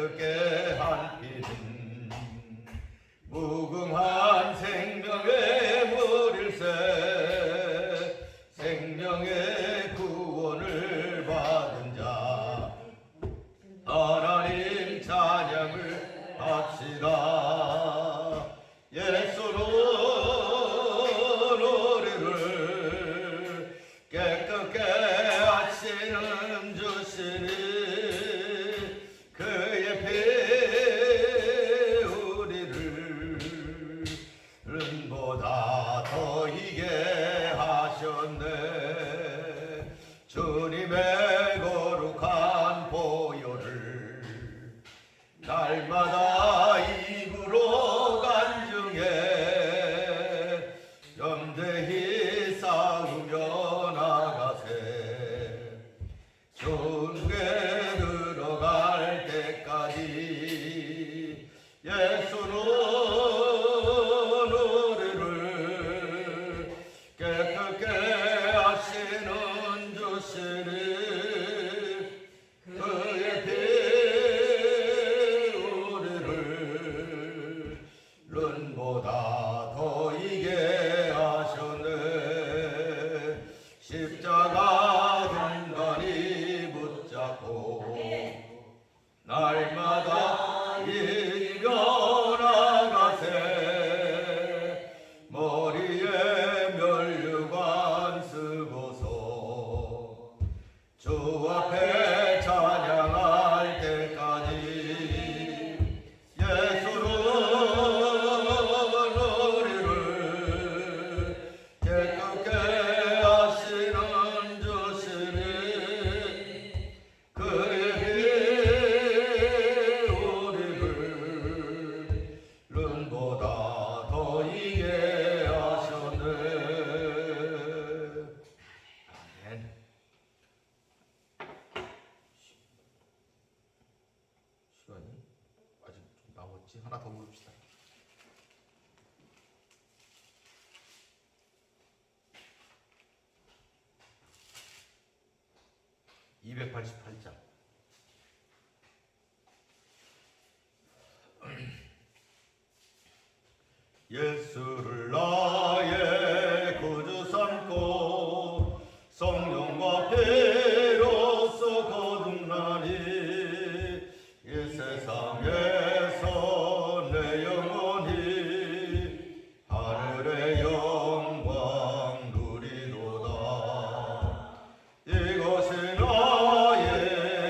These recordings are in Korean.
깨끗게 한 피는 무궁한 생명의 물일세. 생명의 구원을 받은 자 하나님 찬양을 합시다. 예수로 노래를 깨끗게 하시는 주시니 그의 피 우리를 은보다 더 이게 하셨네. 주님의 거룩한 보혈을 날마다 입으로 간증해 염대히 싸우며 나가세. 존귀 들어갈 때까지 예수로 노래를 깨끗게 하시는 주시니 그의 피 우리를 눈보다 더 이게 하셨네. 십자가 단단히 붙잡고 날마다 이겨 나가세. 머리에 면류관 쓰고서 주 앞에 찬양할 때까지 예수로 노래를 깨끗게 하시는 주시니 그의 피 우리를 눈보다 더 이게 하셨네. 아멘. 시간이 아직 좀 남았지? 하나 더 부릅시다. 288장. 예수를 나의 구주 삼고 성령과 피로써 거듭나니 이 세상에서 내 영혼이 하늘의 영광 누리도다. 이것이 나의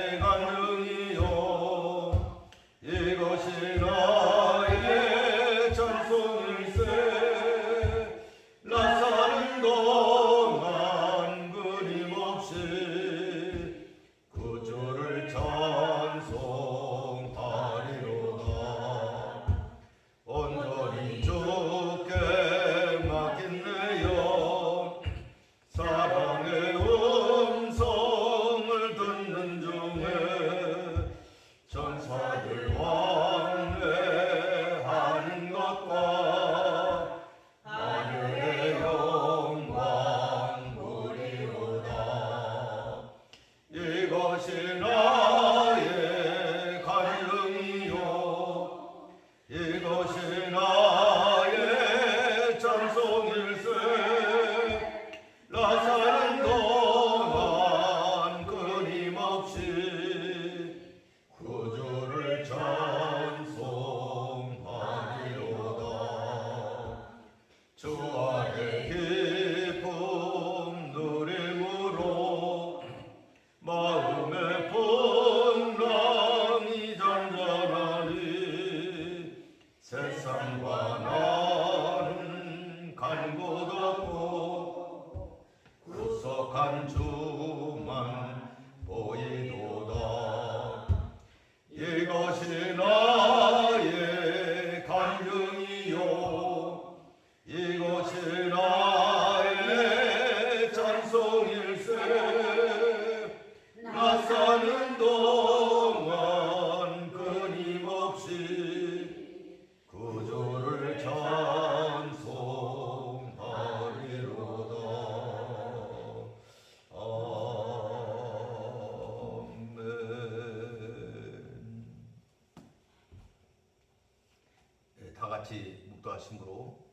같이 묵도하심으로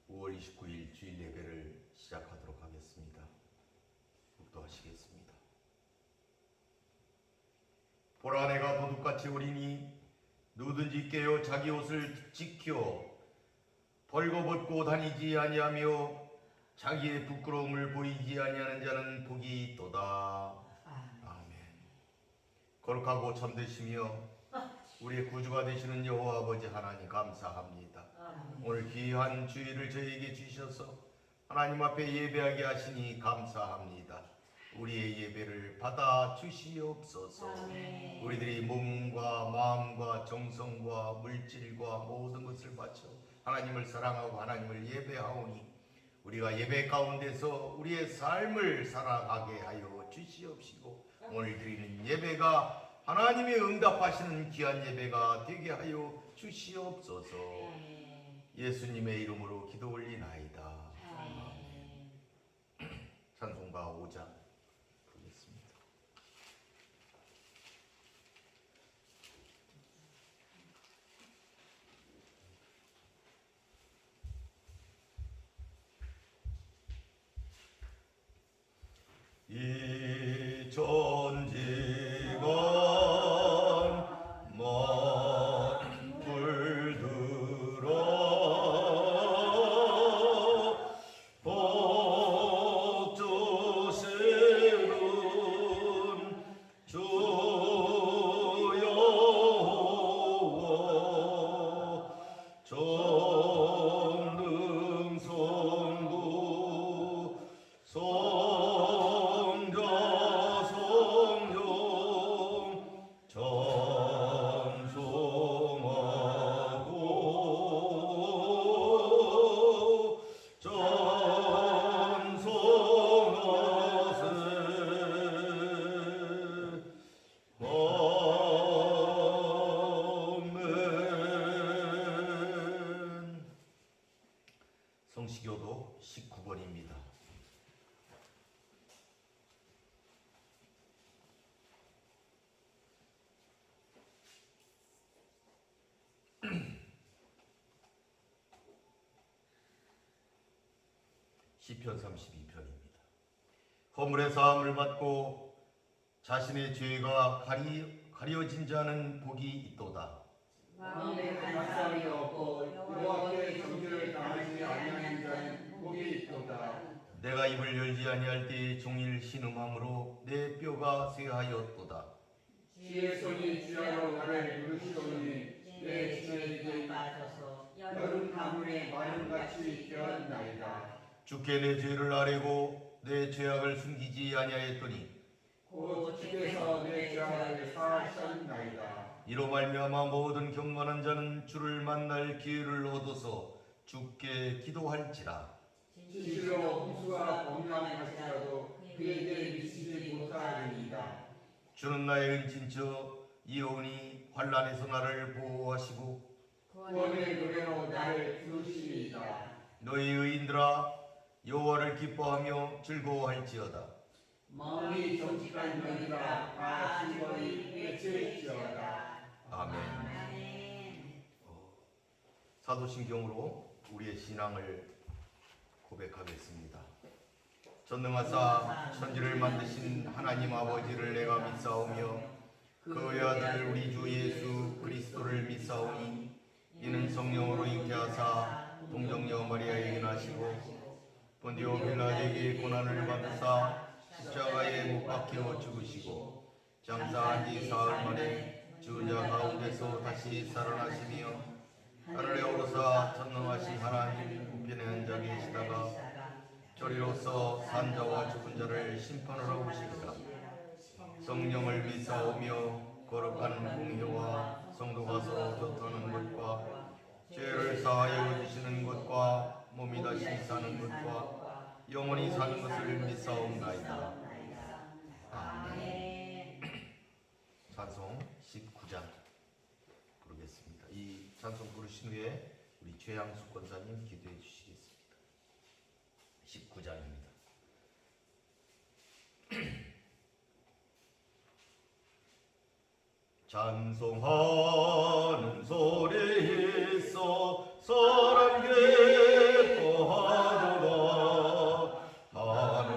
5월 29일 주일 예배를 시작하도록 하겠습니다. 묵도하시겠습니다. 보라, 내가 도둑같이 오리니 누구든지 깨어 자기 옷을 지켜 벌거벗고 다니지 아니하며 자기의 부끄러움을 보이지 아니하는 자는 복이 있도다. 아멘. 거룩하고 참되시며 우리의 구주가 되시는 여호와 아버지 하나님 감사합니다. 오늘 귀한 주일을 저희에게 주셔서 하나님 앞에 예배하게 하시니 감사합니다. 우리의 예배를 받아 주시옵소서. 우리들이 몸과 마음과 정성과 물질과 모든 것을 바쳐 하나님을 사랑하고 하나님을 예배하오니 우리가 예배 가운데서 우리의 삶을 살아가게 하여 주시옵시고 오늘 드리는 예배가 하나님의 응답하시는 귀한 예배가 되게 하여 주시옵소서. 예수님의 이름으로 기도 올리나이다. 찬송가 5장 부르겠습니다. 이 전지가 성시교도 19번입니다. 시편 32편입니다. 허물의 사함을 받고 자신의 죄가 가려진 자는 복이 있도다. 마음에 간사함이 없고 여호와께 정죄를 당하지 아니하는 자는 복이 있도다. 내가 입을 열지 아니할 때에 종일 신음함으로 내 뼈가 쇠하였도다. 주의 손이 주야로 나를 누르시오니 내 주에게 빠져서 여름 가물에 마름같이 되었나이다. 주께 내 죄를 아뢰고 내 죄악을 숨기지 아니하였더니 곧 주께서 내 죄악을 사하셨나이다. 이로 말미암아 모든 경건한 자는 주를 만날 기회를 얻어서 주께 기도할지라. 진실로 홍수가 범람할지라도 그에게 미치지 못하리이다. 주는 나의 은친처 이로우니 환난에서 나를 보호하시고 구원의 노래로 나를 부르시리이다. 너희 의인들아 여호와를 기뻐하며 즐거워할지어다. 마음이 정직한 영이라 다 즐거이 외칠지어다. 아멘. 사도신경으로 우리의 신앙을 고백하겠습니다. 전능하사 천지를 만드신 하나님 아버지를 내가 믿사오며 그의 아들 우리 주 예수 그리스도를 믿사오니 이는 성령으로 잉태하사 동정녀 마리아에게 나시고 본디오 빌라에게 고난을 받으사 십자가에 못 박혀 죽으시고 장사한 지 사흘 만에 죽은 자 가운데서 다시 살아나시며 하늘에 오르사 전능하신 하나님 우편에 앉아 계시다가 저리로서 산자와 죽은 자를 심판하러 오시리라. 성령을 믿사오며 거룩한 공회와 성도가 서로 곁하는 것과 죄를 사하여 주시는 것과 몸이 다시 사는 것과 영원히 사는 것을 믿사옵나이다. 아멘. 찬송 19장 부르겠습니다. 이 찬송 부르신 후에 우리 최양숙 권사님 기도해 주시겠습니다. 19장입니다. 찬송하는 소리 있어 사람 기뻐하도다 하늘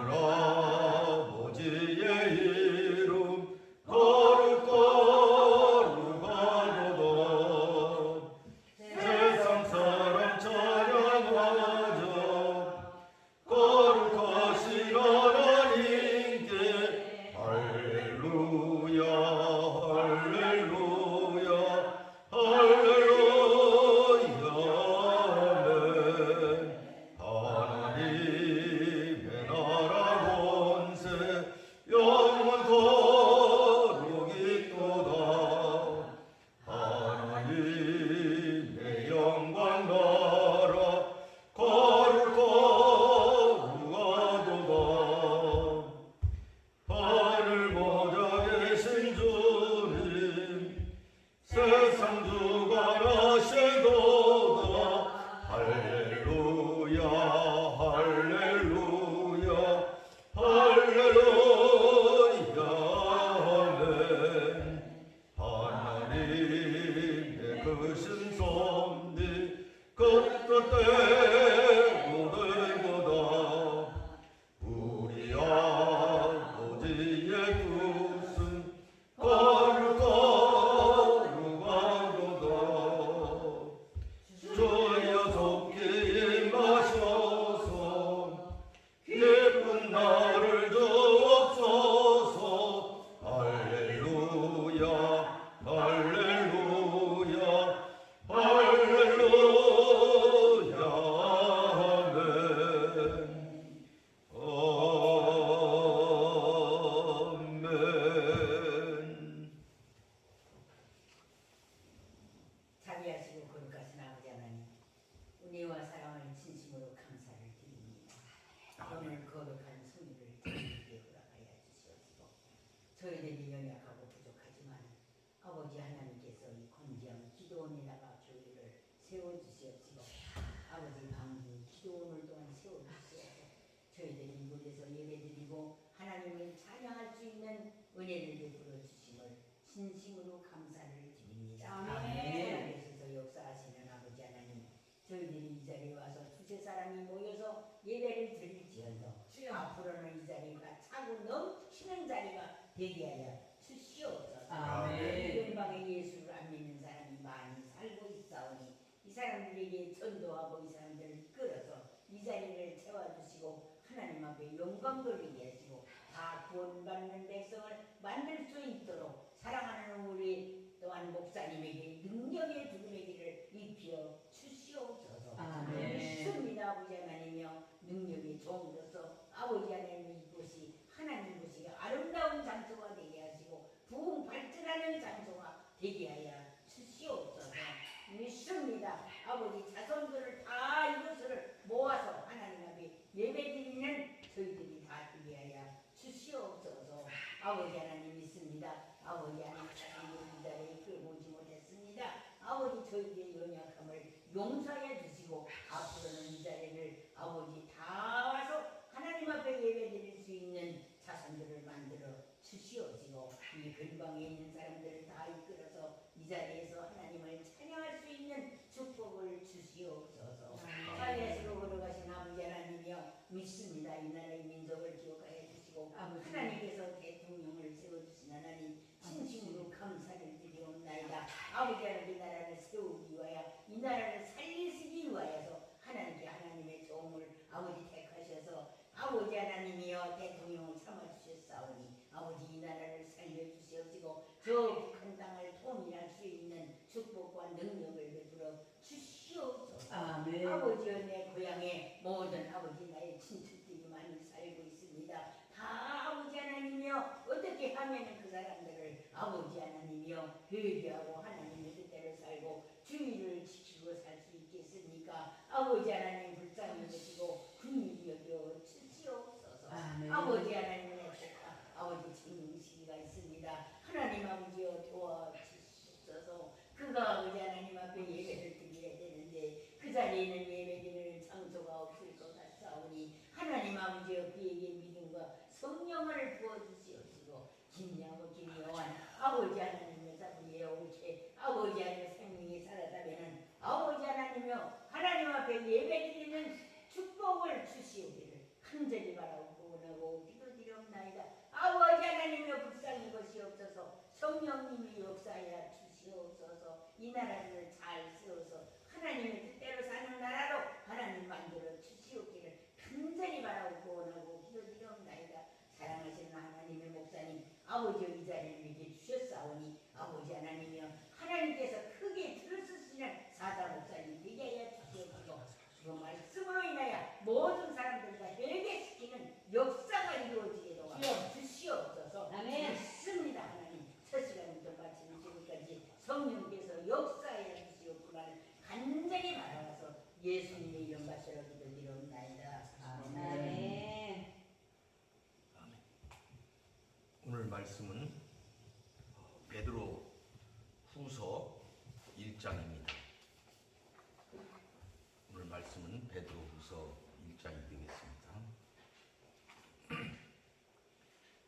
아버지의 이름 거룩거룩하도다 세상 사람 찬양하자 거룩하신 하나님께 할렐루야 할렐루야 할렐루야 아멘 하나님의 나라 권세 영원토록 있도다 하나님의 영광 나라 거룩거룩하도다 하늘 보좌 계신 주님 세상 주관하시도다 할렐루야 할렐루야 할렐루야 아멘 하나님의 크신 섭리 그 뜻대로 되도다 우리 아버지의 뜻은 거룩거룩하도다 주여 속히 임하셔서 기쁜 나를 주옵소서 할렐루야 할렐루야 할렐루야 아멘 아멘 자비하시고 거룩하신 아버지 하나님, 은혜와 사랑을 진심으로 감사를 드립니다. 오늘 거룩한 성일을 저희에게 허락하여 주시옵시고 저희들이 연약하고 부족하지만 아버지 하나님께서 이 건지함 기도원에다가 교회를 세워주시옵시고 아버지 방주 기도원을 또한 세워주시옵소서 저희들이 이곳에서 예배드리고 하나님을 찬양할 수 있는 은혜를 베풀어 주심을 진심으로 감사를 드립니다. 하나님께서 역사하시는 아버지 하나님, 저희들이 이 자리에 와서 두세 사람이 모여서 예배를 드릴지언정 앞으로는 이 자리가 차고 넘치는 자리가 되게 하여 주시옵소서. 이런 방에 예수를 안 믿는 사람이 많이 살고 있사오니 이 사람들에게 전도하고 이 사람들을 끌어서 이 자리를 채워주시고 하나님 앞에 영광 돌리게 하시고 다 구원받는 백성을 만들 수 있도록 사랑하는 우리 또한 목사님에게 능력의 두루매기를 입혀 주시옵소서. 믿습니다 아버지 하나님이여 능력의 종으로서 아버지 하나님 이곳이 하나님 곳이 아름다운 장소가 되게 하시고 부흥 발전하는 장소가 되게 하여 주시옵소서. 믿습니다 아버지 자손들을 다 이것을 모아서 하나님 앞에 예배드리는 저희들이 다 되게 하여 주시옵소서. 아버지 하나님 믿습니다. 아버지 하나님 이 자리에 끌고오지 못했습니다. 아버지 저희들의 연약함을 용서해 주시고 앞으로는 이 자리를 아버지 다 와서 하나님 앞에 예배드릴 수 있는 자손들을 만들어 주시옵시고 이 근방에 있는 사람들을 다 이끌어서 이 자리에서 하나님을 찬양할 수 있는 축복을 주시옵소서. 자리하시고 걸어가신 아버지 하나님이여 믿습니다. 이 나라의 민족을 기억하여 주시고 하나님께서 대통령을 세워주신 하나님 진심으로 감사를 드리옵나이다. 아버지 하나님 이 나라를 세우기 위하여 이 나라를 살리시기 위하여서 하나님께 하나님의 종을 아버지 택하셔서 아버지 하나님이여 대통령을 삼아주셨사오니 아버지 이 나라를 살려주시옵시고 저 북한 땅을 통일할 수 있는 축복과 능력을 베풀어 주시옵소서. 아버지여 내 고향에 모든 아버지 나의 친척들이 많이 살고 있습니다. 다 아버지 하나님이여 어떻게 하면 그 사람들을 아버지 하나님이여 회개하고 하나님의 뜻대로 살고 주의를 지키고 살 수 있겠습니까? 아버지 하나님 불쌍히 여기시고 긍휼히 여겨 주시옵소서. 아버지 하나님의 조카 아버지 증명시기가 있습니다. 하나님 아버지여 도와주시옵소서. 그가 아버지 하나님 앞에 예배를 드려야 되는데 그 자리에는 예배드리는 장소가 없을 것 같사오니 하나님 아버지여 그에게 믿음과 성령을 부어주시옵시고 김야고 김여환 아버지 하나님의 자리에 옳게 아버지 하나님의 생명이 살아가면은 아버지 하나님여 앞에 예배드리는 축복을 주시오기를 간절히 바라고 원하고 기도드리옵나이다. 아버지 하나님의 불쌍히 것이옵소서. 성령님이 역사하여 주시옵소서. 이 나라를 잘 세워서 하나님의 뜻대로 사는 나라로 하나님 만들어 주시옵기를 간절히 바라고 원하고 기도드리옵나이다. 사랑하시는 하나님의 목사님 아버지의 이 자리를 이렇게 주셨사오니 아버지 하나님이여 하나님께서 크게 들으시는 사자 목사님 되게 하여 주시옵시고 그 말씀으로 인하여 모든 사람들과 회개시키는 역사가 이루어지게 도와 주시옵소서. 아멘. 믿습니다. 하나님 첫 시간부터 마치는 지금까지 성령께서 역사하여 주시옵기를 간절히 바라와서 예수님의 이름 받들어 기도드리옵나이다. 아멘. 오늘 말씀은 베드로 후서 1장입니다. 오늘 말씀은 베드로 후서 1장이 되겠습니다.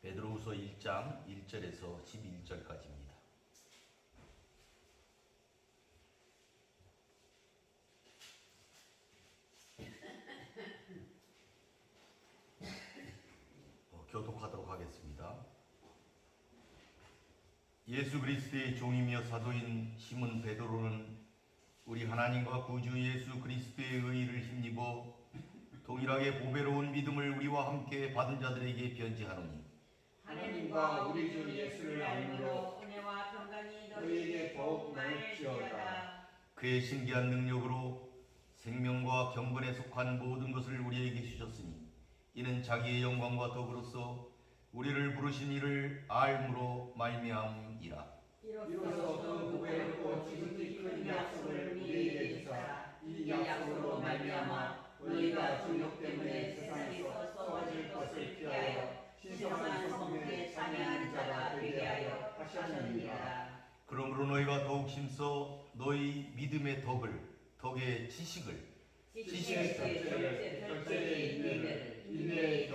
베드로 후서 1장 1절에서 11절까지입니다. 교독하도록 하겠습니다. 예수 그리스도의 종이며 사도인 시몬 베드로는 우리 하나님과 구주 예수 그리스도의 의의를 힘입어 동일하게 보배로운 믿음을 우리와 함께 받은 자들에게 편지하노니 하나님과 우리 주 예수를 알므로 은혜와 평강이 너희에게 더욱 많을지어다. 그의 신기한 능력으로 생명과 경건에 속한 모든 것을 우리에게 주셨으니 이는 자기의 영광과 더불어서 우리를 부르신 이를 알므로 말미암이라. 이로써 그 보배롭고 지극히 큰 약속을 우리에게 주사 이 약속으로 말미암아 너희가 중력 때문에 세상에서 썩어질 것을 피하여 신성한 성품에 참여하는 자가 되게 하여 하셨느니라. 그러므로 너희가 더욱 힘써 너희 믿음의 덕의 지식을 지식의 절제의 인내를 인내의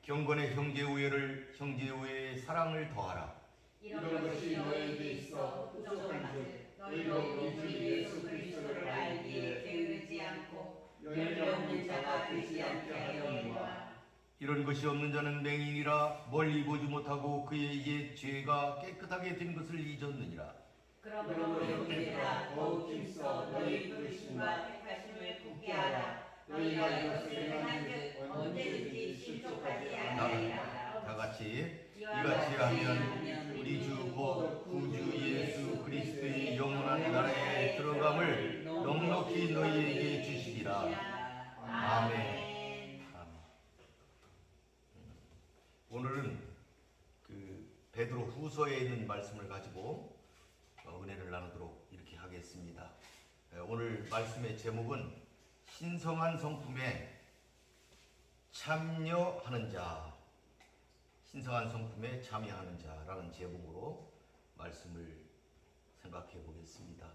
경건의 형제 우애를 형제 우애의 사랑을 더하라. 이런 것이 너희에게 있어 부족한즉 너희로 우리 주 예수 그리스도를 알기에 게으르지 않고 열매 없는 자가 되지 않게 하려니와. 이런 것이 없는 자는 맹인이라 멀리 보지 못하고 그의 옛 죄가 깨끗하게 된 것을 잊었느니라. 그러므로 형제들아 더욱 힘써 너희 부르심과 택하심을 굳게 하라. 너희가 이것을 행한즉 언제든지 실족하지 아니하리라. 다 같이 이같이 하면 우리 주 곧 구주 예수 그리스도의 영원한 나라에 들어감을 넉넉히 너희에게 주시리라. 아멘. 오늘은 그 베드로 후서에 있는 말씀을 가지고 은혜를 나누도록 이렇게 하겠습니다. 오늘 말씀의 제목은 신성한 성품에 참여하는 자, 신성한 성품에 참여하는 자라는 제목으로 말씀을 생각해 보겠습니다.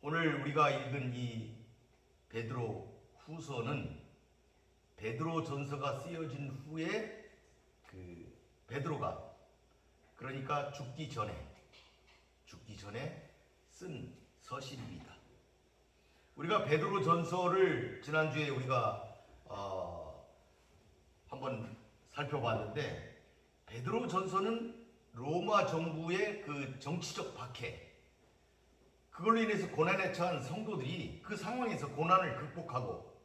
오늘 우리가 읽은 이 베드로 후서는 베드로 전서가 쓰여진 후에 그 베드로가 그러니까 죽기 전에 쓴 서신입니다. 우리가 베드로 전서를 지난주에 우리가 한번 살펴봤는데 베드로 전서는 로마 정부의 그 정치적 박해 그걸로 인해서 고난에 처한 성도들이 그 상황에서 고난을 극복하고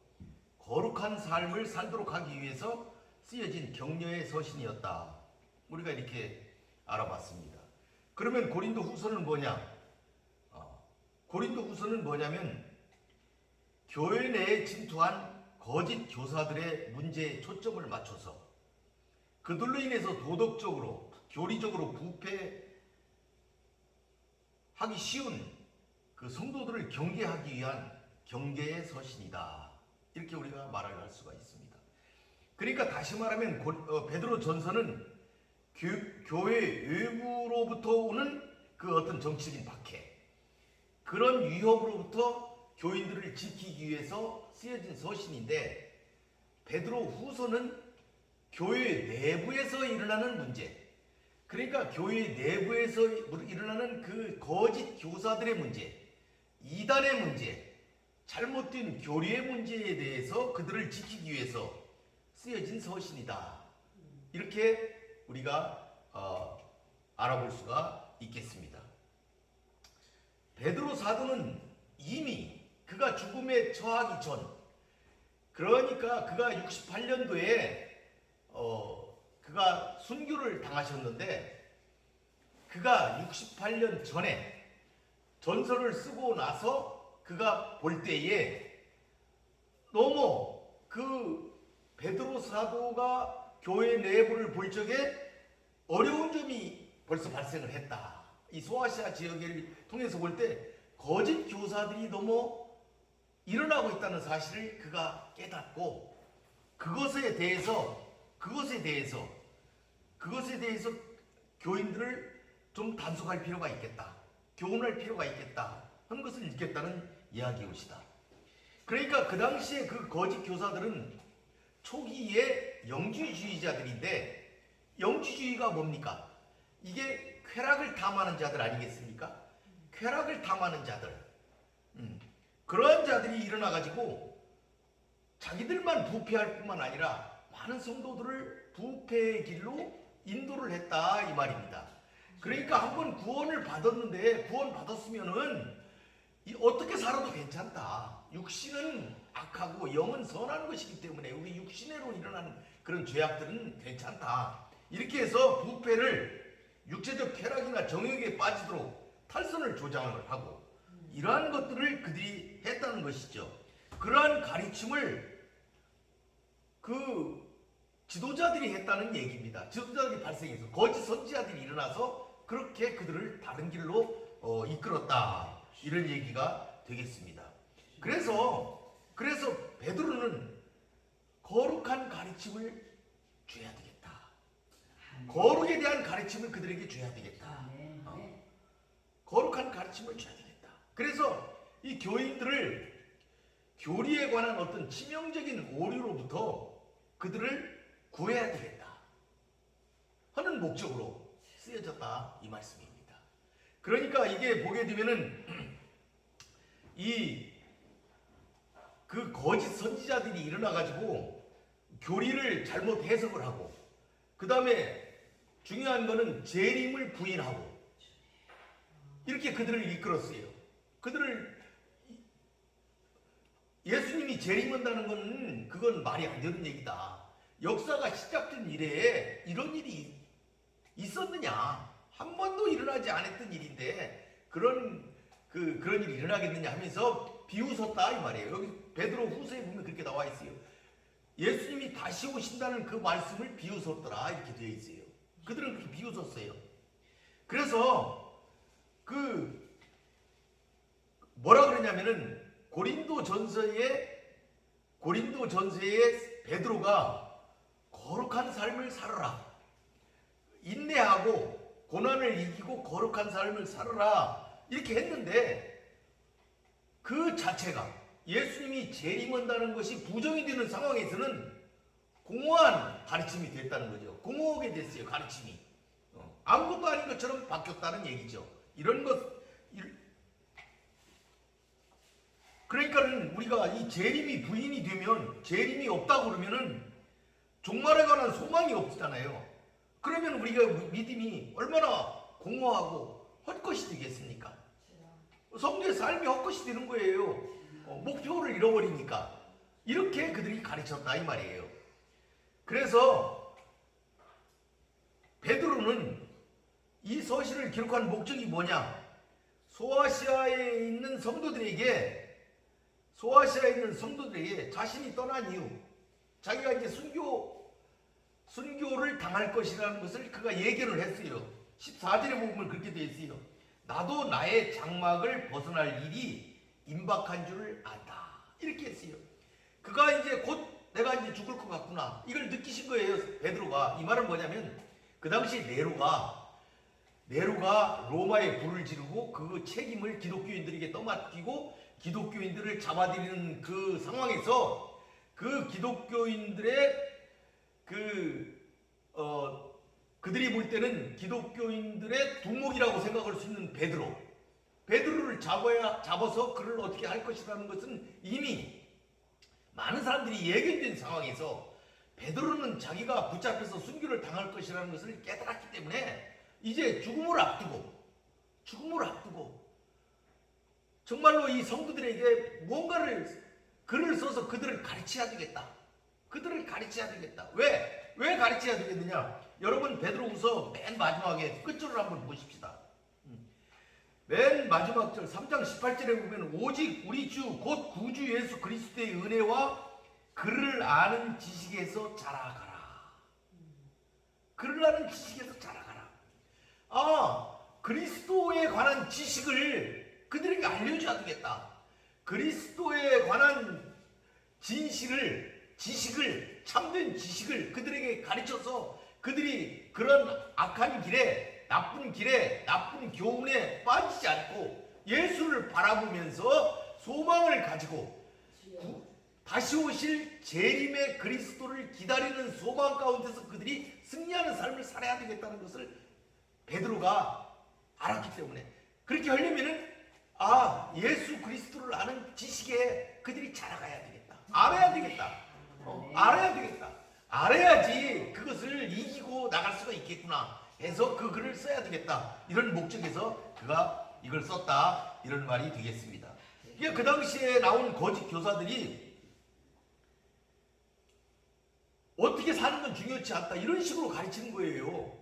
거룩한 삶을 살도록 하기 위해서 쓰여진 격려의 서신이었다. 우리가 이렇게 알아봤습니다. 그러면 고린도 후서는 뭐냐? 고린도 후서는 뭐냐면 교회 내에 침투한 거짓 교사들의 문제에 초점을 맞춰서 그들로 인해서 도덕적으로 교리적으로 부패하기 쉬운 그 성도들을 경계하기 위한 경계의 서신이다. 이렇게 우리가 말을 할 수가 있습니다. 그러니까 다시 말하면 베드로 전서는 교회 외부로부터 오는 그 어떤 정치적인 박해 그런 위협으로부터 교인들을 지키기 위해서 쓰여진 서신인데 베드로 후서는 교회 내부에서 일어나는 문제 그러니까 교회 내부에서 일어나는 그 거짓 교사들의 문제 이단의 문제 잘못된 교리의 문제에 대해서 그들을 지키기 위해서 쓰여진 서신이다. 이렇게 우리가 알아볼 수가 있겠습니다. 베드로 사도는 이미 그가 죽음에 처하기 전, 그러니까 그가 68년도에 그가 순교를 당하셨는데, 그가 68년 전에 전서를 쓰고 나서 그가 볼 때에 너무 그 베드로 사도가 교회 내부를 볼 적에 어려운 점이 벌써 발생을 했다. 이 소아시아 지역을 통해서 볼 때 거짓 교사들이 너무 일어나고 있다는 사실을 그가 깨닫고, 그것에 대해서 교인들을 좀 단속할 필요가 있겠다, 교훈할 필요가 있겠다 하는 것을 느꼈다는 이야기입니다. 그러니까 그 당시에 그 거짓 교사들은 초기에 영주주의자들인데, 영주주의가 뭡니까? 이게 쾌락을 탐하는 자들 아니겠습니까? 쾌락을 탐하는 자들, 그러한 자들이 일어나가지고 자기들만 부패할 뿐만 아니라 많은 성도들을 부패의 길로 인도를 했다, 이 말입니다. 그러니까 한번 구원을 받았는데, 구원 받았으면은 어떻게 살아도 괜찮다. 육신은 악하고 영은 선한 것이기 때문에 우리 육신으로 일어나는 그런 죄악들은 괜찮다. 이렇게 해서 부패를, 육체적 쾌락이나 정욕에 빠지도록 탈선을 조장을 하고, 이러한 것들을 그들이 했다는 것이죠. 그러한 가르침을 그 지도자들이 했다는 얘기입니다. 지도자들이 발생해서 거짓 선지자들이 일어나서 그렇게 그들을 다른 길로 이끌었다, 이런 얘기가 되겠습니다. 그래서 베드로는 거룩한 가르침을 줘야 되겠다. 거룩에 대한 가르침을 그들에게 줘야 되겠다. 거룩한 가르침을 줘야 되겠다. 그래서 이 교인들을 교리에 관한 어떤 치명적인 오류로부터 그들을 구해야 되겠다 하는 목적으로 쓰여졌다, 이 말씀입니다. 그러니까 이게 보게 되면은 그 거짓 선지자들이 일어나가지고 교리를 잘못 해석을 하고, 그 다음에 중요한 거는 재림을 부인하고, 이렇게 그들을 이끌었어요. 예수님이 재림한다는 건 그건 말이 안 되는 얘기다. 역사가 시작된 이래에 이런 일이 있었느냐? 한 번도 일어나지 않았던 일인데 그런 일이 일어나겠느냐 하면서 비웃었다, 이 말이에요. 여기 베드로 후서에 보면 그렇게 나와 있어요. 예수님이 다시 오신다는 그 말씀을 비웃었더라, 이렇게 되어 있어요. 그들은 그렇게 비웃었어요. 그래서 뭐라 그러냐면은 고린도 전서에 베드로가 거룩한 삶을 살아라, 인내하고 고난을 이기고 거룩한 삶을 살아라, 이렇게 했는데, 그 자체가 예수님이 재림한다는 것이 부정이 되는 상황에서는 공허한 가르침이 됐다는 거죠. 공허하게 됐어요, 가르침이. 아무것도 아닌 것처럼 바뀌었다는 얘기죠. 그러니까는 우리가 이 재림이 부인이 되면, 재림이 없다고 그러면은 종말에 관한 소망이 없잖아요. 그러면 우리가 믿음이 얼마나 공허하고 헛것이 되겠습니까? 성도의 삶이 헛것이 되는 거예요. 목표를 잃어버리니까. 이렇게 그들이 가르쳤다, 이 말이에요. 그래서 베드로는 이 서신을 기록한 목적이 뭐냐? 소아시아에 있는 성도들에게 자신이 떠난 이후 자기가 이제 순교를 당할 것이라는 것을 그가 예견을 했어요. 14절에 보면 그렇게 되어 있어요. 나도 나의 장막을 벗어날 일이 임박한 줄을 안다, 이렇게 했어요. 그가 이제 곧 내가 이제 죽을 것 같구나, 이걸 느끼신 거예요, 베드로가. 이 말은 뭐냐면, 그 당시 네로가 로마에 불을 지르고 그 책임을 기독교인들에게 떠맡기고 기독교인들을 잡아들이는 그 상황에서 그 기독교인들의 그들이 볼 때는 기독교인들의 두목이라고 생각할 수 있는 베드로, 베드로를 잡아서 그를 어떻게 할 것이라는 것은 이미 많은 사람들이 예견된 상황에서 베드로는 자기가 붙잡혀서 순교를 당할 것이라는 것을 깨달았기 때문에 이제 죽음을 앞두고 정말로 이 성도들에게 무언가를 글을 써서 그들을 가르쳐야 되겠다. 왜 가르쳐야 되겠느냐? 여러분 베드로후서 맨 마지막에 끝절을 한번 보십시다. 맨 마지막 절 3장 18절에 보면 오직 우리 주 곧 구주 예수 그리스도의 은혜와 그를 아는 지식에서 자라가라. 그리스도에 관한 지식을 그들에게 알려줘야 되겠다. 그리스도에 관한 지식을 참된 지식을 그들에게 가르쳐서 그들이 그런 악한 길에 나쁜 교훈에 빠지지 않고 예수를 바라보면서 소망을 가지고 다시 오실 재림의 그리스도를 기다리는 소망 가운데서 그들이 승리하는 삶을 살아야 되겠다는 것을 베드로가 알았기 때문에 그렇게 하려면은 예수 그리스도를 아는 지식에 그들이 자라가야 되겠다. 알아야 되겠다. 알아야지 그것을 이기고 나갈 수가 있겠구나 해서 그 글을 써야 되겠다. 이런 목적에서 그가 이걸 썼다. 이런 말이 되겠습니다. 그 당시에 나온 거짓 교사들이 어떻게 사는 건 중요치 않다. 이런 식으로 가르치는 거예요.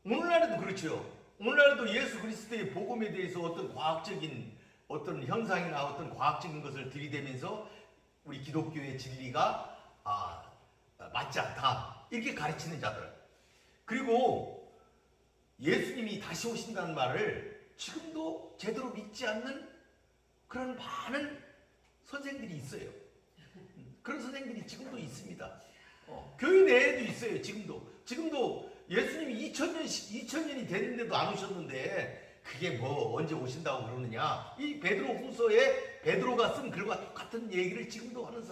오늘날에도 그렇죠. 오늘날에도 예수 그리스도의 복음에 대해서 어떤 과학적인 어떤 현상이나 어떤 과학적인 것을 들이대면서 우리 기독교의 진리가 맞지 않다. 이렇게 가르치는 자들. 그리고 예수님이 다시 오신다는 말을 지금도 제대로 믿지 않는 그런 많은 선생들이 있어요. 그런 선생들이 지금도 있습니다. 교회 내에도 있어요. 지금도 예수님이 2000년이 됐는데도 안 오셨는데 그게 뭐 언제 오신다고 그러느냐. 이 베드로 후서에 베드로가 쓴 글과 똑같은 얘기를 지금도 하는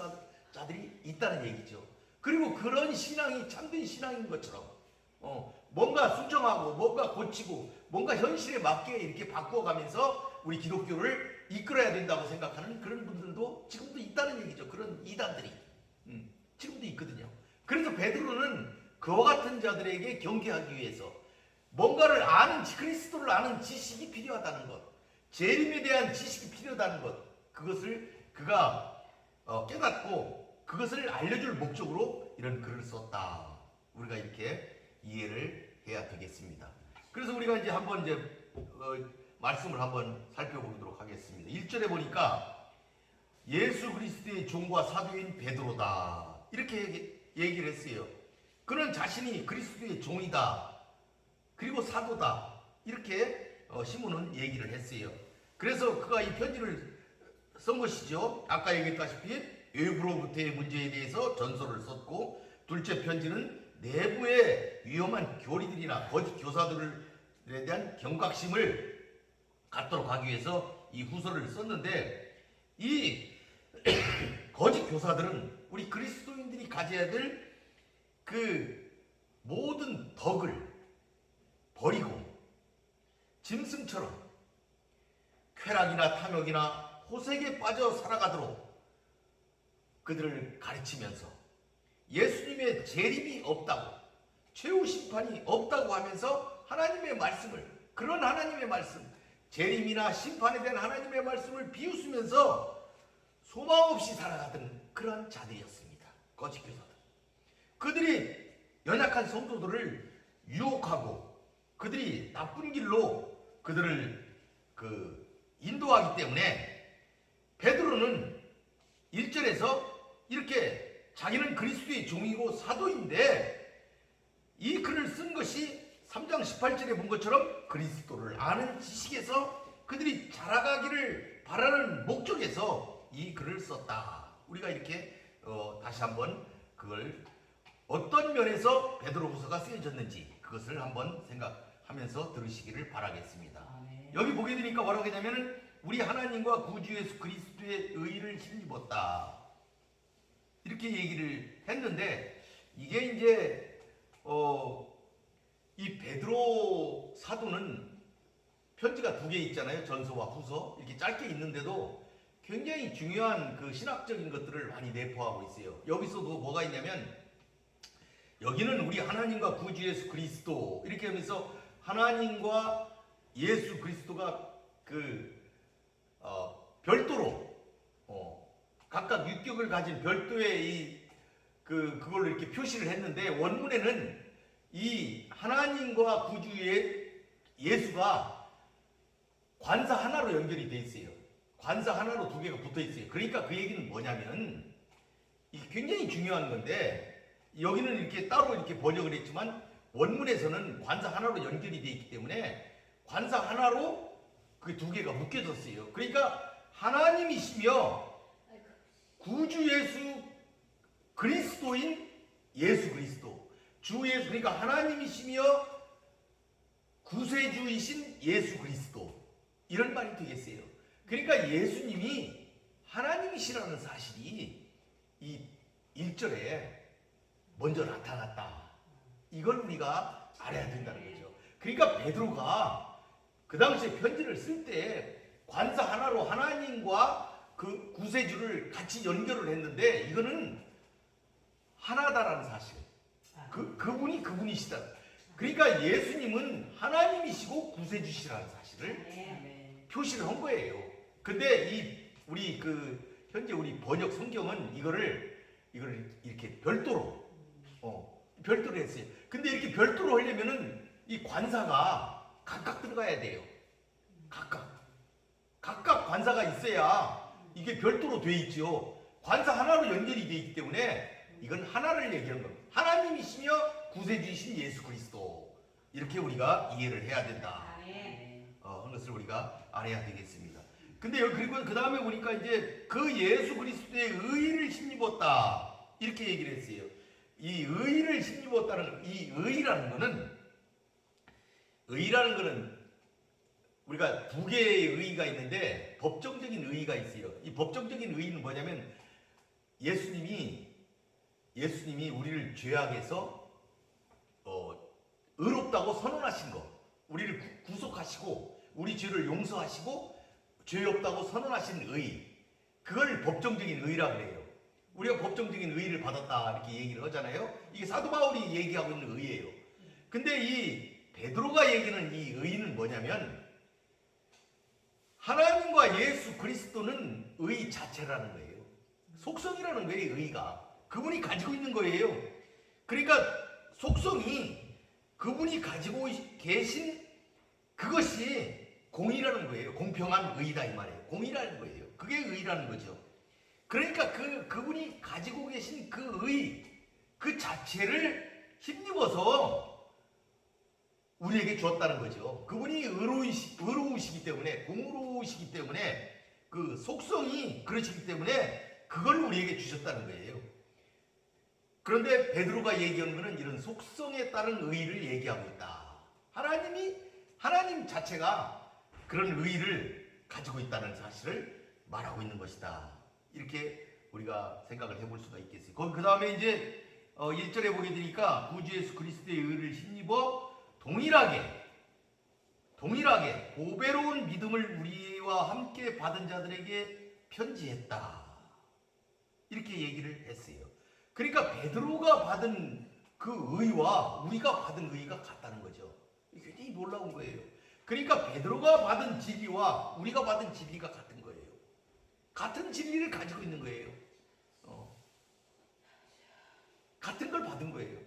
자들이 있다는 얘기죠. 그리고 그런 신앙이 참된 신앙인 것처럼 뭔가 수정하고 뭔가 고치고 뭔가 현실에 맞게 이렇게 바꾸어가면서 우리 기독교를 이끌어야 된다고 생각하는 그런 분들도 지금도 있다는 얘기죠. 그런 이단들이 지금도 있거든요. 그래서 베드로는 그와 같은 자들에게 경계하기 위해서 뭔가를 아는 그리스도를 아는 지식이 필요하다는 것, 재림에 대한 지식이 필요하다는 것, 그것을 그가 깨닫고 그것을 알려줄 목적으로 이런 글을 썼다. 우리가 이렇게 이해를 해야 되겠습니다. 그래서 우리가 이제 한번 말씀을 한번 살펴보도록 하겠습니다. 1절에 보니까 예수 그리스도의 종과 사도인 베드로다. 이렇게 얘기를 했어요. 그는 자신이 그리스도의 종이다. 그리고 사도다. 이렇게 시몬은 얘기를 했어요. 그래서 그가 이 편지를 쓴 것이죠. 아까 얘기했다시피 외부로부터의 문제에 대해서 전설을 썼고, 둘째 편지는 내부의 위험한 교리들이나 거짓 교사들에 대한 경각심을 갖도록 하기 위해서 이 후서를 썼는데, 이 거짓 교사들은 우리 그리스도인들이 가져야 될 그 모든 덕을 버리고 짐승처럼 쾌락이나 탐욕이나 호색에 빠져 살아가도록 그들을 가르치면서 예수님의 재림이 없다고, 최후 심판이 없다고 하면서 하나님의 말씀을, 그런 하나님의 말씀, 재림이나 심판에 대한 하나님의 말씀을 비웃으면서 소망 없이 살아가던 그런 자들이었습니다. 거짓 교사들. 그들이 연약한 성도들을 유혹하고 그들이 나쁜 길로 그들을 인도하기 때문에 베드로는 1절에서 이렇게 자기는 그리스도의 종이고 사도인데, 이 글을 쓴 것이 3장 18절에 본 것처럼 그리스도를 아는 지식에서 그들이 자라가기를 바라는 목적에서 이 글을 썼다. 우리가 이렇게 다시 한번 그걸 어떤 면에서 베드로후서가 쓰여졌는지 그것을 한번 생각하면서 들으시기를 바라겠습니다. 여기 보게 되니까 뭐라고 하냐면은 우리 하나님과 구주 예수 그리스도의 의를 힘입었다. 이렇게 얘기를 했는데, 이게 이제 이 베드로 사도는 편지가 두 개 있잖아요. 전서와 후서. 이렇게 짧게 있는데도 굉장히 중요한 그 신학적인 것들을 많이 내포하고 있어요. 여기서도 뭐가 있냐면 여기는 우리 하나님과 구주 예수 그리스도 이렇게 하면서 하나님과 예수 그리스도가 별도로 각각 육격을 가진 별도의 그걸로 이렇게 표시를 했는데 원문에는 이 하나님과 구주의 예수가 관사 하나로 연결이 돼 있어요. 관사 하나로 두 개가 붙어 있어요. 그러니까 그 얘기는 뭐냐면 이게 굉장히 중요한 건데 여기는 이렇게 따로 이렇게 번역을 했지만 원문에서는 관사 하나로 연결이 돼 있기 때문에 관사 하나로 그 두 개가 묶여졌어요. 그러니까 하나님이시며 구주 예수 그리스도인 예수 그리스도 주 예수 그러니까 하나님이시며 구세주이신 예수 그리스도 이런 말이 되겠어요. 그러니까 예수님이 하나님이시라는 사실이 이 1절에 먼저 나타났다. 이걸 우리가 알아야 된다는 거죠. 그러니까 베드로가 그 당시에 편지를 쓸 때 관사 하나로 하나님과 그 구세주를 같이 연결을 했는데 이거는 하나다라는 사실. 그분이 그분이시다. 그러니까 예수님은 하나님이시고 구세주시라는 사실을 표시를 한 거예요. 근데 우리 현재 우리 번역 성경은 이거를 이렇게 별도로 했어요. 근데 이렇게 별도로 하려면은 이 관사가 각각 들어가야 돼요. 각각 관사가 있어야 이게 별도로 돼 있죠. 관사 하나로 연결이 돼 있기 때문에 이건 하나를 얘기하는 겁니다. 하나님이시며 구세주이신 예수 그리스도 이렇게 우리가 이해를 해야 된다. 하는 것을 우리가 알아야 되겠습니다. 근데 그리고 그 다음에 보니까 이제 그 예수 그리스도의 의를 힘입었다 이렇게 얘기를 했어요. 이 의를 힘입었다는 이 의라는 거는 우리가 두 개의 의의가 있는데 법정적인 의의가 있어요. 이 법정적인 의의는 뭐냐면 예수님이 우리를 죄악에서 의롭다고 선언하신 거, 우리를 구속하시고 우리 죄를 용서하시고 죄 없다고 선언하신 의, 그걸 법정적인 의의라고 그래요. 우리가 법정적인 의의를 받았다 이렇게 얘기를 하잖아요. 이게 사도 바울이 얘기하고 있는 의의예요. 근데 이 베드로가 얘기하는 이 의의는 뭐냐면 하나님과 예수 그리스도는 의 자체라는 거예요. 속성이라는 거예요. 의의가 그분이 가지고 있는 거예요. 그러니까 속성이 그분이 가지고 계신 그것이 공의라는 거예요. 공평한 의의다 이 말이에요. 공의라는 거예요. 그게 의의라는 거죠. 그러니까 그분이 가지고 계신 그 의, 그 자체를 힘입어서 우리에게 주었다는 거죠. 그분이 의로우시기 때문에, 공의로우시기 때문에, 그 속성이 그러시기 때문에 그걸 우리에게 주셨다는 거예요. 그런데 베드로가 얘기하는 것은 이런 속성에 따른 의의를 얘기하고 있다. 하나님 자체가 그런 의의를 가지고 있다는 사실을 말하고 있는 것이다. 이렇게 우리가 생각을 해볼 수가 있겠어요. 그 다음에 이제 1절에 보게 되니까 구주 예수 그리스도의 의를 힘입어 동일하게 보배로운 믿음을 우리와 함께 받은 자들에게 편지했다. 이렇게 얘기를 했어요. 그러니까 베드로가 받은 그 의와 우리가 받은 의가 같다는 거죠. 굉장히 놀라운 거예요. 그러니까 베드로가 받은 진리와 우리가 받은 진리가 같은 거예요. 같은 진리를 가지고 있는 거예요. 같은 걸 받은 거예요.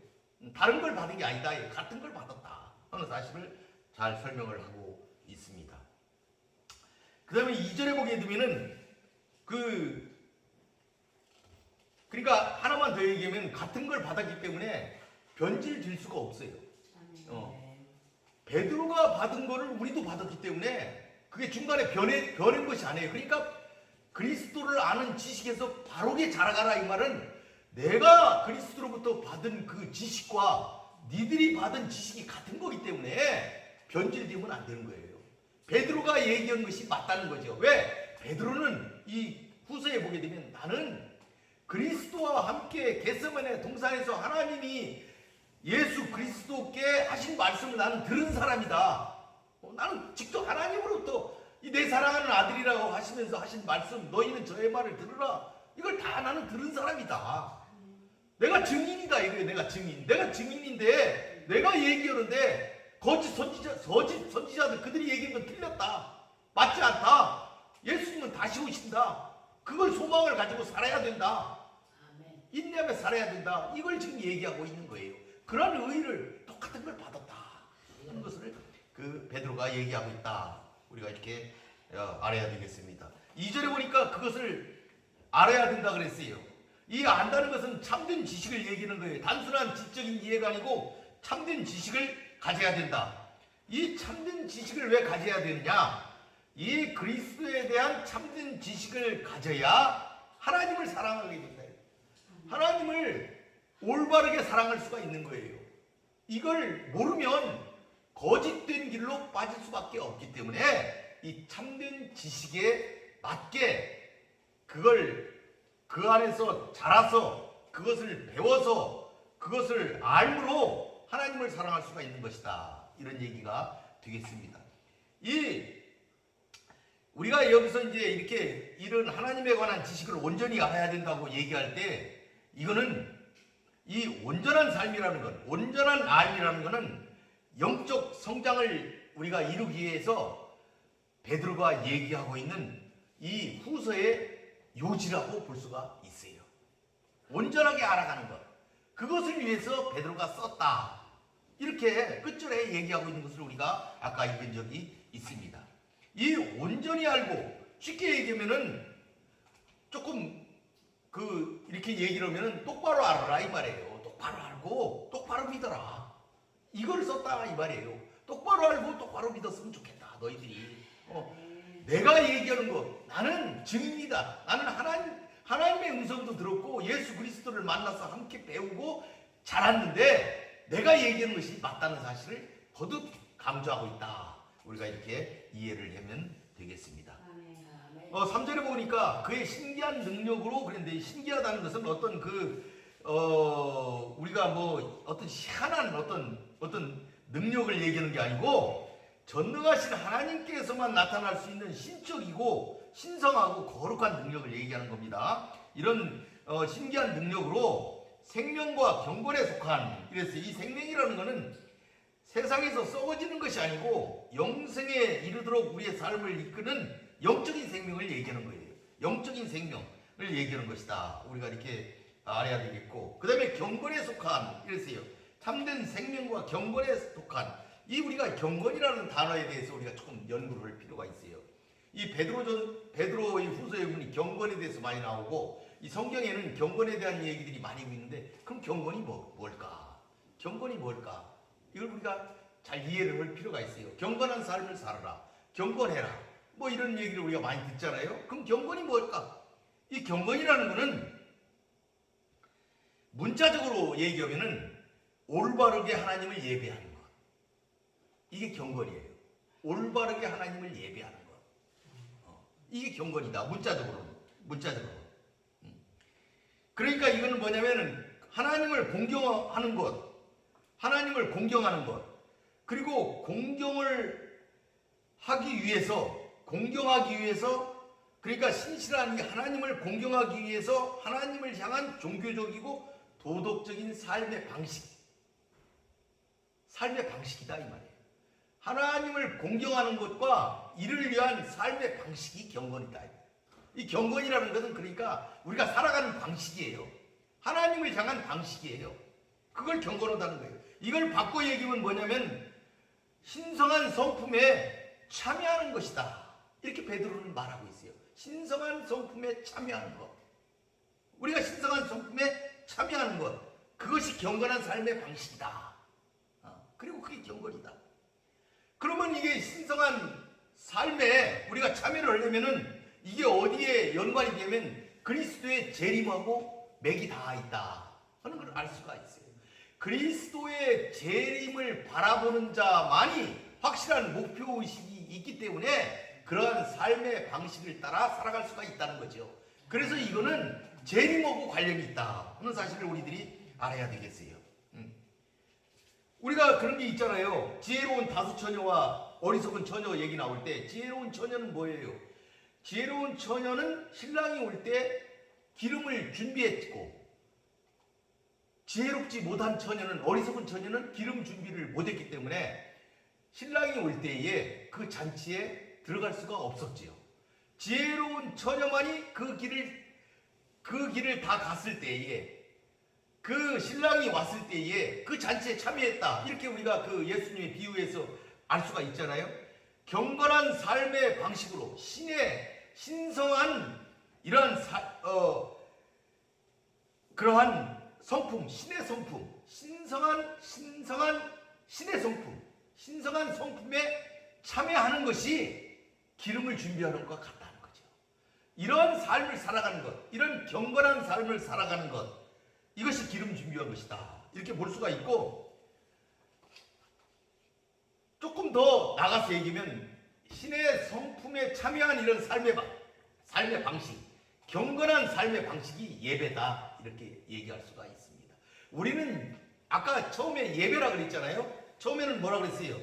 다른 걸 받은 게 아니다. 같은 걸 받았다 하는 사실을 잘 설명을 하고 있습니다. 그 다음에 2절에 보게 되면은 그러니까 하나만 더 얘기하면 같은 걸 받았기 때문에 변질될 수가 없어요. 베드로가 받은 거를 우리도 받았기 때문에 그게 중간에 변한 것이 아니에요. 그러니까 그리스도를 아는 지식에서 바르게 자라가라 이 말은 내가 그리스도로부터 받은 그 지식과 니들이 받은 지식이 같은 거기 때문에 변질되면 안 되는 거예요. 베드로가 얘기한 것이 맞다는 거죠. 왜? 베드로는 이 후서에 보게 되면 나는 그리스도와 함께 겟세마네 동산에서 하나님이 예수 그리스도께 하신 말씀을 나는 들은 사람이다. 나는 직접 하나님으로부터 이 내 사랑하는 아들이라고 하시면서 하신 말씀, 너희는 저의 말을 들으라. 이걸 다 나는 들은 사람이다. 내가 증인이다 이거예요. 내가 증인인데 내가 얘기하는데 거짓 선지자들 그들이 얘기한 건 틀렸다. 맞지 않다. 예수님은 다시 오신다. 그걸 소망을 가지고 살아야 된다. 아멘. 인내하며 살아야 된다. 이걸 지금 얘기하고 있는 거예요. 그런 의의를 똑같은 걸 받았다. 이런 것을 그 베드로가 얘기하고 있다. 우리가 이렇게 알아야 되겠습니다. 2절에 보니까 그것을 알아야 된다 그랬어요. 이 안다는 것은 참된 지식을 얘기하는 거예요. 단순한 지적인 이해가 아니고 참된 지식을 가져야 된다. 이 참된 지식을 왜 가져야 되느냐? 이 그리스도에 대한 참된 지식을 가져야 하나님을 사랑하게 된다. 하나님을 올바르게 사랑할 수가 있는 거예요. 이걸 모르면 거짓된 길로 빠질 수밖에 없기 때문에 이 참된 지식에 맞게 그걸 그 안에서 자라서 그것을 배워서 그것을 알므로 하나님을 사랑할 수가 있는 것이다. 이런 얘기가 되겠습니다. 우리가 여기서 이제 이렇게 이런 하나님에 관한 지식을 온전히 알아야 된다고 얘기할 때 이거는 이 온전한 삶이라는 것, 온전한 알이라는 것은 영적 성장을 우리가 이루기 위해서 베드로가 얘기하고 있는 이 후서의 요지라고 볼 수가 있어요. 온전하게 알아가는 것. 그것을 위해서 베드로가 썼다. 이렇게 끝절에 얘기하고 있는 것을 우리가 아까 읽은 적이 있습니다. 이 온전히 알고 쉽게 얘기하면은 조금 이렇게 얘기를 하면은 똑바로 알아라 이 말이에요. 똑바로 알고 똑바로 믿어라. 이걸 썼다 이 말이에요. 똑바로 알고 똑바로 믿었으면 좋겠다. 너희들이. 내가 얘기하는 것, 나는 증인이다. 나는 하나님의 음성도 들었고 예수 그리스도를 만나서 함께 배우고 자랐는데 내가 얘기하는 것이 맞다는 사실을 거듭 강조하고 있다. 우리가 이렇게 이해를 하면 되겠습니다. 3절에 보니까 그의 신기한 능력으로 그랬는데 신기하다는 것은 어떤 우리가 뭐 어떤 희한한 어떤 능력을 얘기하는 게 아니고 전능하신 하나님께서만 나타날 수 있는 신적이고 신성하고 거룩한 능력을 얘기하는 겁니다. 이런 신기한 능력으로 생명과 경건에 속한, 이래서 이 생명이라는 것은 세상에서 썩어지는 것이 아니고 영생에 이르도록 우리의 삶을 이끄는 영적인 생명을 얘기하는 거예요. 영적인 생명을 얘기하는 것이다. 우리가 이렇게 알아야 되겠고, 그 다음에 경건에 속한, 이랬어요. 참된 생명과 경건에 속한, 이 우리가 경건이라는 단어에 대해서 우리가 조금 연구를 할 필요가 있어요. 이 베드로의 후서에 보니 경건에 대해서 많이 나오고, 이 성경에는 경건에 대한 얘기들이 많이 있는데, 그럼 경건이 뭘까? 경건이 뭘까? 이걸 우리가 잘 이해를 할 필요가 있어요. 경건한 삶을 살아라. 경건해라. 뭐 이런 얘기를 우리가 많이 듣잖아요. 그럼 경건이 뭘까? 이 경건이라는 거는 문자적으로 얘기하면은 올바르게 하나님을 예배하는 것. 이게 경건이에요. 올바르게 하나님을 예배하는 것. 이게 경건이다. 문자적으로는. 그러니까 이거는 뭐냐면은 하나님을 공경하는 것. 하나님을 공경하는 것. 그리고 공경하기 위해서 그러니까 신실한 이 하나님을 공경하기 위해서 하나님을 향한 종교적이고 도덕적인 삶의 방식이다 이 말이에요. 하나님을 공경하는 것과 이를 위한 삶의 방식이 경건이다. 이 경건이라는 것은 그러니까 우리가 살아가는 방식이에요. 하나님을 향한 방식이에요. 그걸 경건하다는 거예요. 이걸 바꿔 얘기하면 뭐냐면 신성한 성품에 참여하는 것이다. 이렇게 베드로는 말하고 있어요. 신성한 성품에 참여하는 것. 우리가 신성한 성품에 참여하는 것. 그것이 경건한 삶의 방식이다. 그리고 그게 경건이다. 그러면 이게 신성한 삶에 우리가 참여를 하려면은 이게 어디에 연관이 되면 그리스도의 재림하고 맥이 닿아 있다 하는 걸 알 수가 있어요. 그리스도의 재림을 바라보는 자만이 확실한 목표의식이 있기 때문에 그러한 삶의 방식을 따라 살아갈 수가 있다는 거죠. 그래서 이거는 재림하고 관련이 있다 하는 사실을 우리들이 알아야 되겠어요. 우리가 그런 게 있잖아요. 지혜로운 다수처녀와 어리석은 처녀 얘기 나올 때 지혜로운 처녀는 뭐예요? 지혜로운 처녀는 신랑이 올 때 기름을 준비했고, 지혜롭지 못한 처녀는, 어리석은 처녀는 기름 준비를 못했기 때문에 신랑이 올 때에 그 잔치에 들어갈 수가 없었지요. 지혜로운 처녀만이 그 길을 다 갔을 때에, 그 신랑이 왔을 때에 그 잔치에 참여했다. 이렇게 우리가 그 예수님의 비유에서 알 수가 있잖아요. 경건한 삶의 방식으로 신성한 이러한 그러한 성품, 신의 성품, 신성한 신의 성품, 신성한 성품에 참여하는 것이 기름을 준비하는 것과 같다는 거죠. 이런 삶을 살아가는 것, 이런 경건한 삶을 살아가는 것, 이것이 기름 준비한 것이다. 이렇게 볼 수가 있고, 조금 더 나가서 얘기하면 신의 성품에 참여한 이런 삶의 방식, 경건한 삶의 방식이 예배다. 이렇게 얘기할 수가 있습니다. 우리는 아까 처음에 예배라 그랬잖아요. 처음에는 뭐라 그랬어요?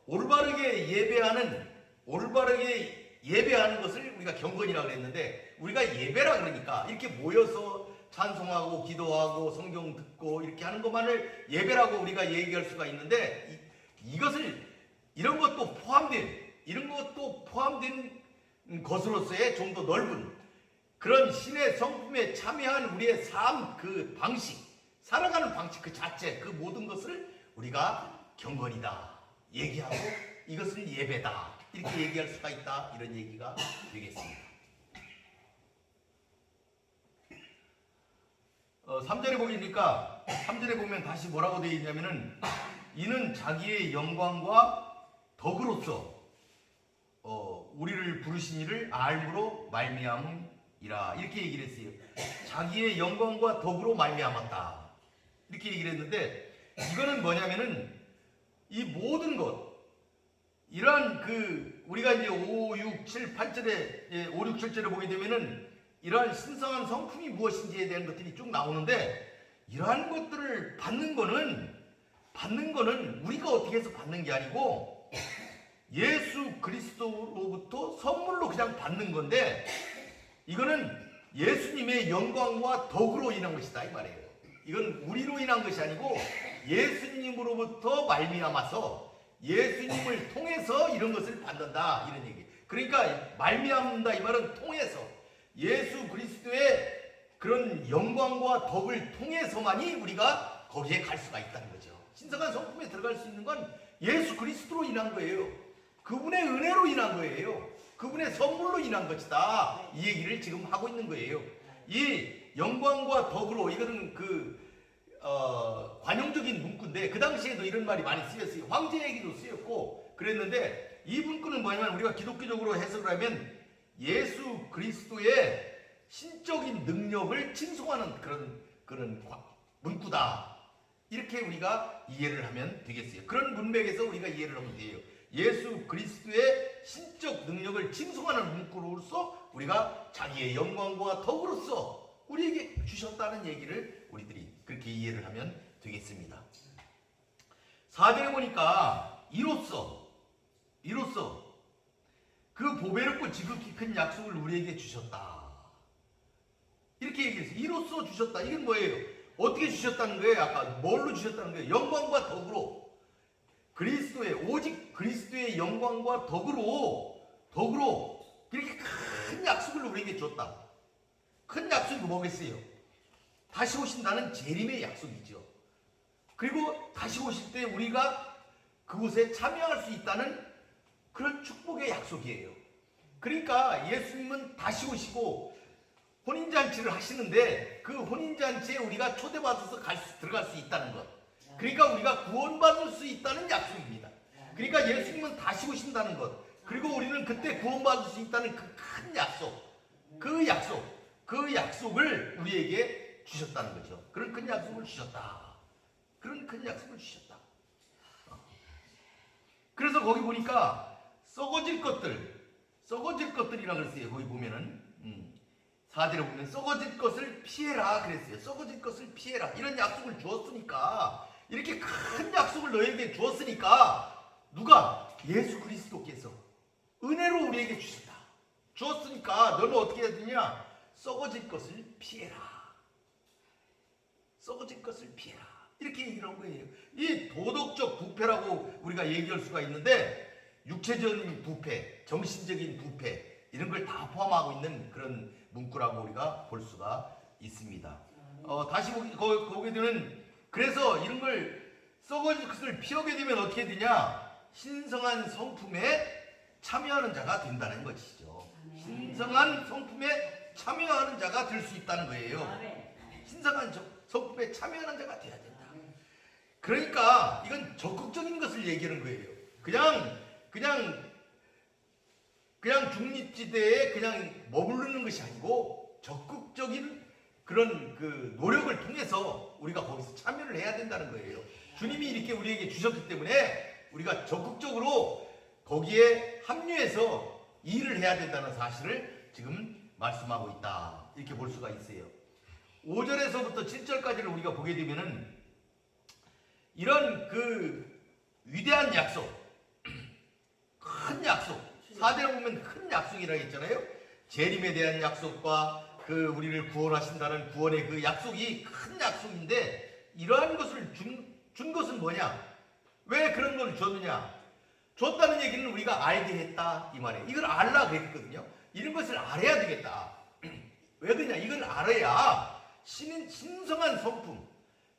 올바르게 예배하는 것을 우리가 경건이라고 그랬는데, 우리가 예배라 그러니까 이렇게 모여서 찬송하고 기도하고 성경 듣고 이렇게 하는 것만을 예배라고 우리가 얘기할 수가 있는데, 이런 것도 포함된 것으로서의 좀 더 넓은 그런 신의 성품에 참여한 우리의 삶 그 방식, 살아가는 방식 그 자체, 그 모든 것을 우리가 경건이다 얘기하고, 이것은 예배다 이렇게 얘기할 수가 있다. 이런 얘기가 되겠습니다. 3절에 보니까 3절에 보면 다시 뭐라고 되어 있냐면은, 이는 자기의 영광과 덕으로서 우리를 부르신 이를 알므로 말미암음이라 이렇게 얘기를 했어요. 자기의 영광과 덕으로 말미암았다 이렇게 얘기를 했는데, 이거는 뭐냐면은 이 모든 것, 이러한 우리가 이제 5, 6, 7, 8절에 5, 6, 7절에 보게 되면은 이러한 신성한 성품이 무엇인지에 대한 것들이 쭉 나오는데, 이러한 것들을 받는 거는 우리가 어떻게 해서 받는 게 아니고 예수 그리스도로부터 선물로 그냥 받는 건데, 이거는 예수님의 영광과 덕으로 인한 것이다 이 말이에요. 이건 우리로 인한 것이 아니고 예수님으로부터 말미암아서 예수님을 통해서 이런 것을 받는다 이런 얘기. 그러니까 말미암는다 이 말은 통해서, 예수 그리스도의 그런 영광과 덕을 통해서만이 우리가 거기에 갈 수가 있다는 거죠. 신성한 성품에 들어갈 수 있는 건 예수 그리스도로 인한 거예요. 그분의 은혜로 인한 거예요. 그분의 선물로 인한 것이다. 이 얘기를 지금 하고 있는 거예요. 이 영광과 덕으로, 이거는 관용적인 문구인데 그 당시에도 이런 말이 많이 쓰였어요. 황제 얘기도 쓰였고 그랬는데, 이 문구는 뭐냐면 우리가 기독교적으로 해석을 하면 예수 그리스도의 신적인 능력을 칭송하는 그런 문구다. 이렇게 우리가 이해를 하면 되겠어요. 그런 문맥에서 우리가 이해를 하면 돼요. 예수 그리스도의 신적 능력을 칭송하는 문구로서 우리가 자기의 영광과 덕으로서 우리에게 주셨다는 얘기를 우리들이 그렇게 이해를 하면 되겠습니다. 4절에 보니까 이로써 그 보배롭고 지극히 큰 약속을 우리에게 주셨다 이렇게 얘기했어요. 이로써 주셨다. 이건 뭐예요? 어떻게 주셨다는 거예요? 아까 뭘로 주셨다는 거예요? 영광과 덕으로, 오직 그리스도의 영광과 덕으로 이렇게 큰 약속을 우리에게 줬다. 큰 약속이 뭐겠어요? 다시 오신다는 재림의 약속이죠. 그리고 다시 오실 때 우리가 그곳에 참여할 수 있다는 그런 축복의 약속이에요. 그러니까 예수님은 다시 오시고 혼인잔치를 하시는데, 그 혼인잔치에 우리가 초대받아서 들어갈 수 있다는 것, 그러니까 우리가 구원받을 수 있다는 약속입니다. 그러니까 예수님은 다시 오신다는 것, 그리고 우리는 그때 구원받을 수 있다는 그 큰 약속, 그 약속을 우리에게 주셨다는 거죠. 그런 큰 약속을 주셨다. 그래서 거기 보니까 썩어질 것들이라고 그랬어요. 거기 보면은 4절에 보면 썩어질 것을 피해라 그랬어요. 썩어질 것을 피해라. 이런 약속을 주었으니까, 이렇게 큰 약속을 너에게 주었으니까 누가? 예수 그리스도께서 은혜로 우리에게 주신다. 주었으니까 너는 어떻게 해야 되냐? 썩어질 것을 피해라. 썩어질 것을 피해라. 이렇게 얘기를 한 거예요. 이 도덕적 부패라고 우리가 얘기할 수가 있는데 육체적인 부패, 정신적인 부패 이런 걸 다 포함하고 있는 그런 문구라고 우리가 볼 수가 있습니다. 다시 보게 되면 그래서 이런 걸 썩어질 것을 피하게 되면 어떻게 되냐? 신성한 성품에 참여하는 자가 된다는 것이죠. 신성한 성품에 참여하는 자가 될 수 있다는 거예요. 신성한 성품에 참여하는 자가 돼야 된다. 그러니까 이건 적극적인 것을 얘기하는 거예요. 그냥 중립지대에 그냥 머무르는 것이 아니고 적극적인 그런 그 노력을 통해서 우리가 거기서 참여를 해야 된다는 거예요. 주님이 이렇게 우리에게 주셨기 때문에 우리가 적극적으로 거기에 합류해서 일을 해야 된다는 사실을 지금 말씀하고 있다. 이렇게 볼 수가 있어요. 5절에서부터 7절까지를 우리가 보게 되면은 이런 그 위대한 약속, 큰 약속, 4대로 보면 큰 약속이라고 했잖아요. 재림에 대한 약속과 그 우리를 구원하신다는 구원의 그 약속이 큰 약속인데 이러한 것을 준 것은 뭐냐? 왜 그런 걸 줬느냐? 줬다는 얘기는 우리가 알게 했다 이 말이에요. 이걸 알라 그랬거든요. 이런 것을 알아야 되겠다. 왜 그러냐? 이걸 알아야 신성한 성품,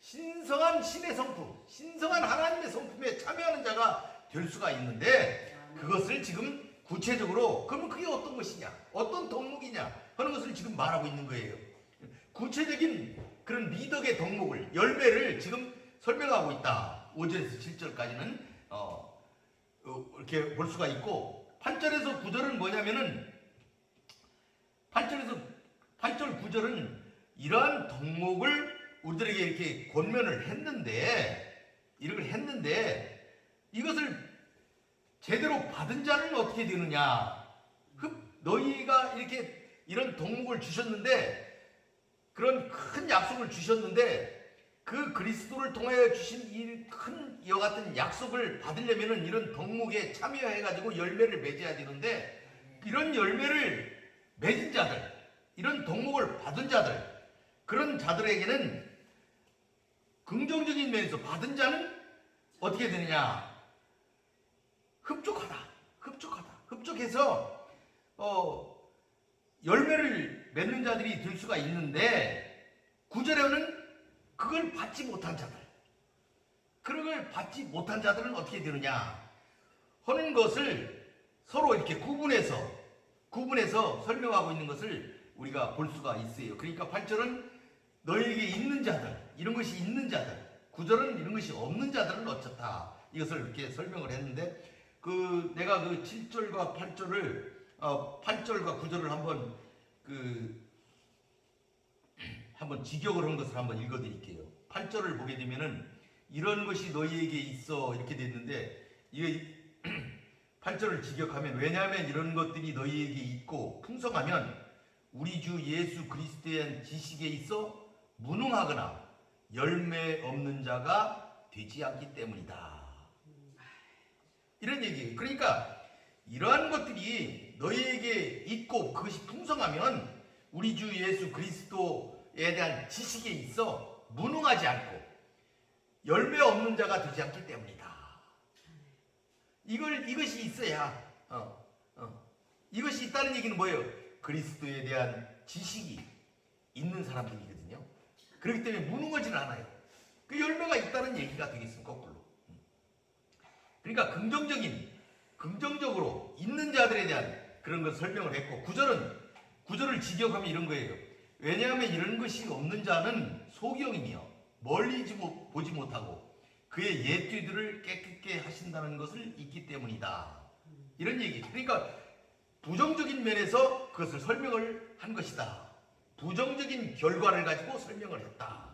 신성한 신의 성품, 신성한 하나님의 성품에 참여하는 자가 될 수가 있는데 그것을 지금 구체적으로 그러면 그게 어떤 것이냐? 어떤 덕목이냐? 하는 것을 지금 말하고 있는 거예요. 구체적인 그런 미덕의 덕목을, 열매를 지금 설명하고 있다. 5절에서 7절까지는 이렇게 볼 수가 있고 8절에서 9절은 뭐냐면은 8절 9절은 이러한 덕목을 우리들에게 이렇게 권면을 했는데 이것을 제대로 받은 자는 어떻게 되느냐? 너희가 이렇게 이런 덕목을 주셨는데 그런 큰 약속을 주셨는데 그 그리스도를 통하여 주신 이 큰 이와 같은 약속을 받으려면은 이런 덕목에 참여해가지고 열매를 맺어야 되는데 이런 열매를 맺은 자들, 이런 덕목을 받은 자들, 그런 자들에게는 긍정적인 면에서 받은 자는 어떻게 되느냐? 흡족해서 열매를 맺는 자들이 될 수가 있는데 9절에는 그걸 받지 못한 자들은 어떻게 되느냐 하는 것을 서로 이렇게 구분해서 설명하고 있는 것을 우리가 볼 수가 있어요. 그러니까 8절은 너희에게 있는 자들, 이런 것이 있는 자들, 9절은 이런 것이 없는 자들은 어쩌다 이것을 이렇게 설명을 했는데 내가 그 7절과 8절과 9절을 한번 직역을 한 것을 한번 읽어드릴게요. 8절을 보게 되면은 이런 것이 너희에게 있어 이렇게 됐는데 이게 8절을 직역하면 왜냐하면 이런 것들이 너희에게 있고 풍성하면 우리 주 예수 그리스도에 대한 지식에 있어 무능하거나 열매 없는 자가 되지 않기 때문이다. 이런 얘기예요. 그러니까 이러한 것들이 너희에게 있고 그것이 풍성하면 우리 주 예수 그리스도에 대한 지식에 있어 무능하지 않고 열매 없는 자가 되지 않기 때문이다. 이것이 있어야 이것이 있다는 얘기는 뭐예요? 그리스도에 대한 지식이 있는 사람들이거든요. 그렇기 때문에 무능하지는 않아요. 그 열매가 있다는 얘기가 되겠습니다. 거꾸로. 그러니까 긍정적으로 있는 자들에 대한 그런 걸 설명을 했고 9절을 직역하면 이런 거예요. 왜냐하면 이런 것이 없는 자는 소경이며 멀리 보지 못하고 그의 옛뒤들을 깨끗게 하신다는 것을 잊기 때문이다. 이런 얘기. 그러니까 부정적인 면에서 그것을 설명을 한 것이다. 부정적인 결과를 가지고 설명을 했다.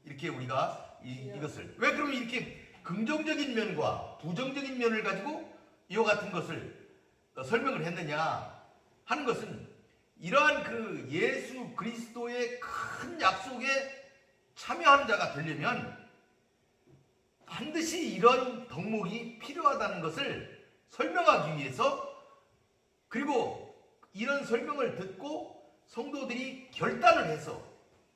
이렇게 우리가 이것을 왜 그러면 이렇게 긍정적인 면과 부정적인 면을 가지고 이와 같은 것을 설명을 했느냐 하는 것은 이러한 그 예수 그리스도의 큰 약속에 참여하는 자가 되려면 반드시 이런 덕목이 필요하다는 것을 설명하기 위해서, 그리고 이런 설명을 듣고 성도들이 결단을 해서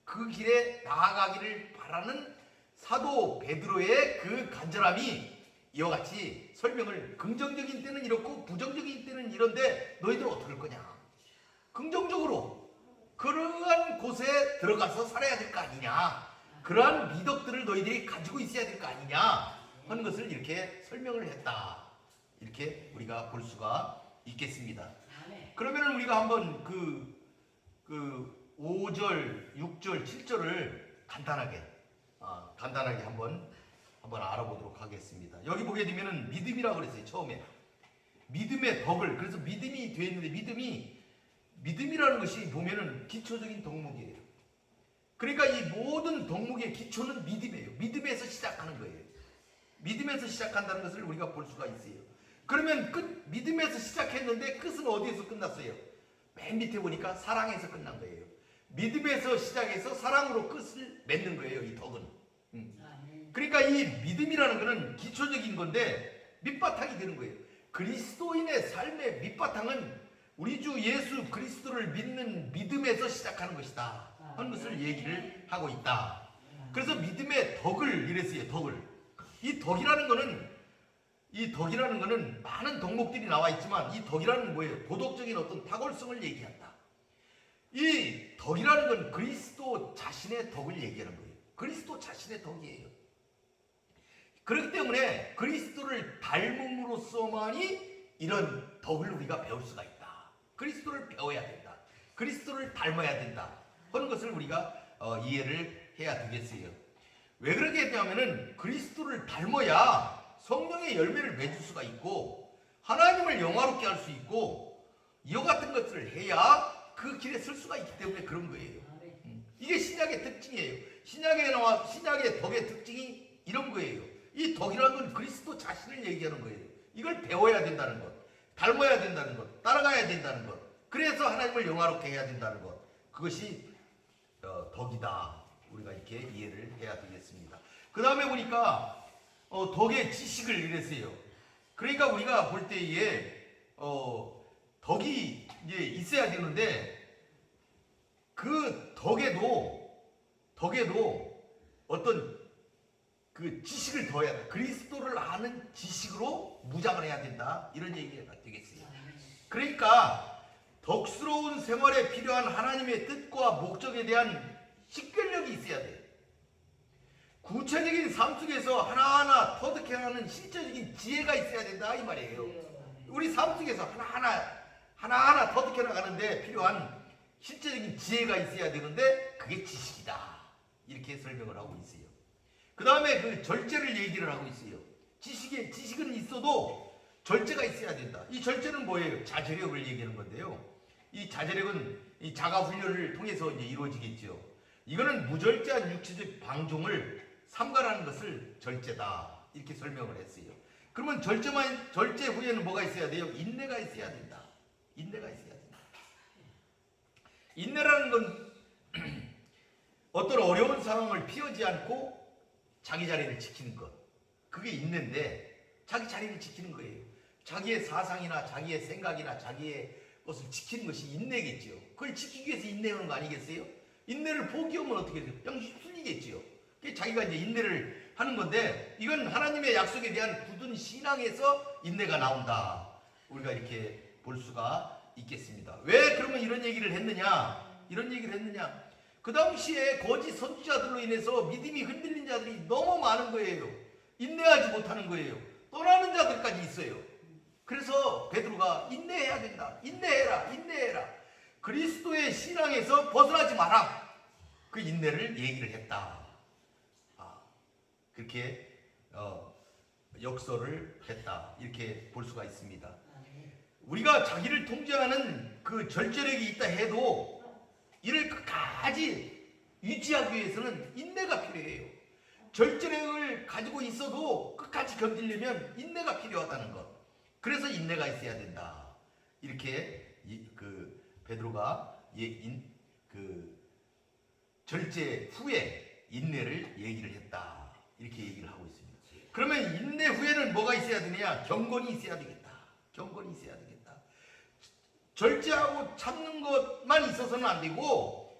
그 길에 나아가기를 바라는 사도 베드로의 그 간절함이 이와 같이 설명을, 긍정적인 때는 이렇고 부정적인 때는 이런데 너희들 어떨 거냐, 긍정적으로 그러한 곳에 들어가서 살아야 될 거 아니냐, 그러한 미덕들을 너희들이 가지고 있어야 될 거 아니냐 하는 것을 이렇게 설명을 했다, 이렇게 우리가 볼 수가 있겠습니다. 그러면 우리가 한번 그 5절, 6절, 7절을 간단하게 한번 알아보도록 하겠습니다. 여기 보게 되면은 믿음이라고 그랬어요. 처음에 믿음의 덕을, 그래서 믿음이 되어 있는데, 믿음이라는 것이 보면은 기초적인 덕목이에요. 그러니까 이 모든 덕목의 기초는 믿음이에요. 믿음에서 시작하는 거예요. 믿음에서 시작한다는 것을 우리가 볼 수가 있어요. 그러면 믿음에서 시작했는데 끝은 어디에서 끝났어요? 맨 밑에 보니까 사랑에서 끝난 거예요. 믿음에서 시작해서 사랑으로 끝을 맺는 거예요, 이 덕은. 그러니까 이 믿음이라는 것은 기초적인 건데 밑바탕이 되는 거예요. 그리스도인의 삶의 밑바탕은 우리 주 예수 그리스도를 믿는 믿음에서 시작하는 것이다 하는 것을 얘기를 하고 있다. 그래서 믿음의 덕을 이랬어요. 덕을. 이 덕이라는 거는 많은 덕목들이 나와 있지만, 이 덕이라는 뭐예요? 도덕적인 어떤 탁월성을 얘기한다. 이 덕이라는 건 그리스도 자신의 덕을 얘기하는 거예요. 그리스도 자신의 덕이에요. 그렇기 때문에 그리스도를 닮음으로써만이 이런 덕을 우리가 배울 수가 있다. 그리스도를 배워야 된다. 그리스도를 닮아야 된다 하는 것을 우리가 이해를 해야 되겠어요. 왜 그러게 했냐면은 그리스도를 닮아야 성령의 열매를 맺을 수가 있고 하나님을 영화롭게 할 수 있고 이와 같은 것을 해야 그 길에 설 수가 있기 때문에 그런 거예요. 이게 신약의 특징이에요. 신약의 덕의 특징이 이런 거예요. 이 덕이라는 건 그리스도 자신을 얘기하는 거예요. 이걸 배워야 된다는 것, 닮아야 된다는 것, 따라가야 된다는 것, 그래서 하나님을 영화롭게 해야 된다는 것, 그것이 덕이다. 우리가 이렇게 이해를 해야 되겠습니다. 그 다음에 보니까 덕의 지식을 이랬어요. 그러니까 우리가 볼 때에 덕이 이제 있어야 되는데, 그 덕에도 어떤 그 지식을 더해야 돼. 그리스도를 아는 지식으로 무장을 해야 된다, 이런 얘기가 되겠어요. 그러니까 덕스러운 생활에 필요한 하나님의 뜻과 목적에 대한 식견력이 있어야 돼. 구체적인 삶 속에서 하나하나 터득해가는 실제적인 지혜가 있어야 된다, 이 말이에요. 우리 삶 속에서 하나하나 터득해 나가는데 필요한 실제적인 지혜가 있어야 되는데 그게 지식이다, 이렇게 설명을 하고 있어요. 그 다음에 그 절제를 얘기를 하고 있어요. 지식은 있어도 절제가 있어야 된다. 이 절제는 뭐예요? 자제력을 얘기하는 건데요. 이 자제력은 이 자가 훈련을 통해서 이제 이루어지겠죠. 이거는 무절제한 육체적 방종을 삼가라는 것을 절제다, 이렇게 설명을 했어요. 그러면 절제 후에는 뭐가 있어야 돼요? 인내가 있어야 된다. 인내가 있어야 된다. 인내라는 건 어떤 어려운 상황을 피하지 않고 자기 자리를 지키는 것, 그게 인내인데, 자기 자리를 지키는 거예요. 자기의 사상이나 자기의 생각이나 자기의 것을 지키는 것이 인내겠죠. 그걸 지키기 위해서 인내하는 거 아니겠어요? 인내를 포기하면 어떻게 돼요? 그냥 휩쓸리겠죠. 자기가 이제 인내를 하는 건데, 이건 하나님의 약속에 대한 굳은 신앙에서 인내가 나온다, 우리가 이렇게 볼 수가 있겠습니다. 왜 그러면 이런 얘기를 했느냐? 그 당시에 거짓 선지자들로 인해서 믿음이 흔들린 자들이 너무 많은 거예요. 인내하지 못하는 거예요. 떠나는 자들까지 있어요. 그래서 베드로가 인내해야 된다. 인내해라. 그리스도의 신앙에서 벗어나지 마라. 그 인내를 얘기를 했다. 그렇게 역설을 했다, 이렇게 볼 수가 있습니다. 우리가 자기를 통제하는 그 절제력이 있다 해도 이를 끝까지 유지하기 위해서는 인내가 필요해요. 절제력을 가지고 있어도 끝까지 견디려면 인내가 필요하다는 것. 그래서 인내가 있어야 된다, 이렇게 그 베드로가 그 절제 후에 인내를 얘기를 했다, 이렇게 얘기를 하고 있습니다. 그러면 인내 후에는 뭐가 있어야 되냐? 경건이 있어야 되겠다. 경건이 있어야 되겠다. 절제하고 참는 것만 있어서는 안 되고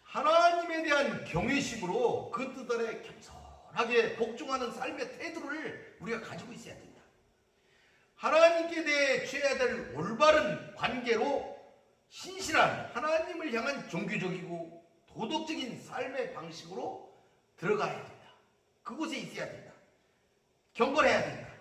하나님에 대한 경외심으로 그 뜻 아래 겸손하게 복종하는 삶의 태도를 우리가 가지고 있어야 된다. 하나님께 대해 취해야 될 올바른 관계로 신실한 하나님을 향한 종교적이고 도덕적인 삶의 방식으로 들어가야 된다. 그곳에 있어야 된다. 경건해야 된다.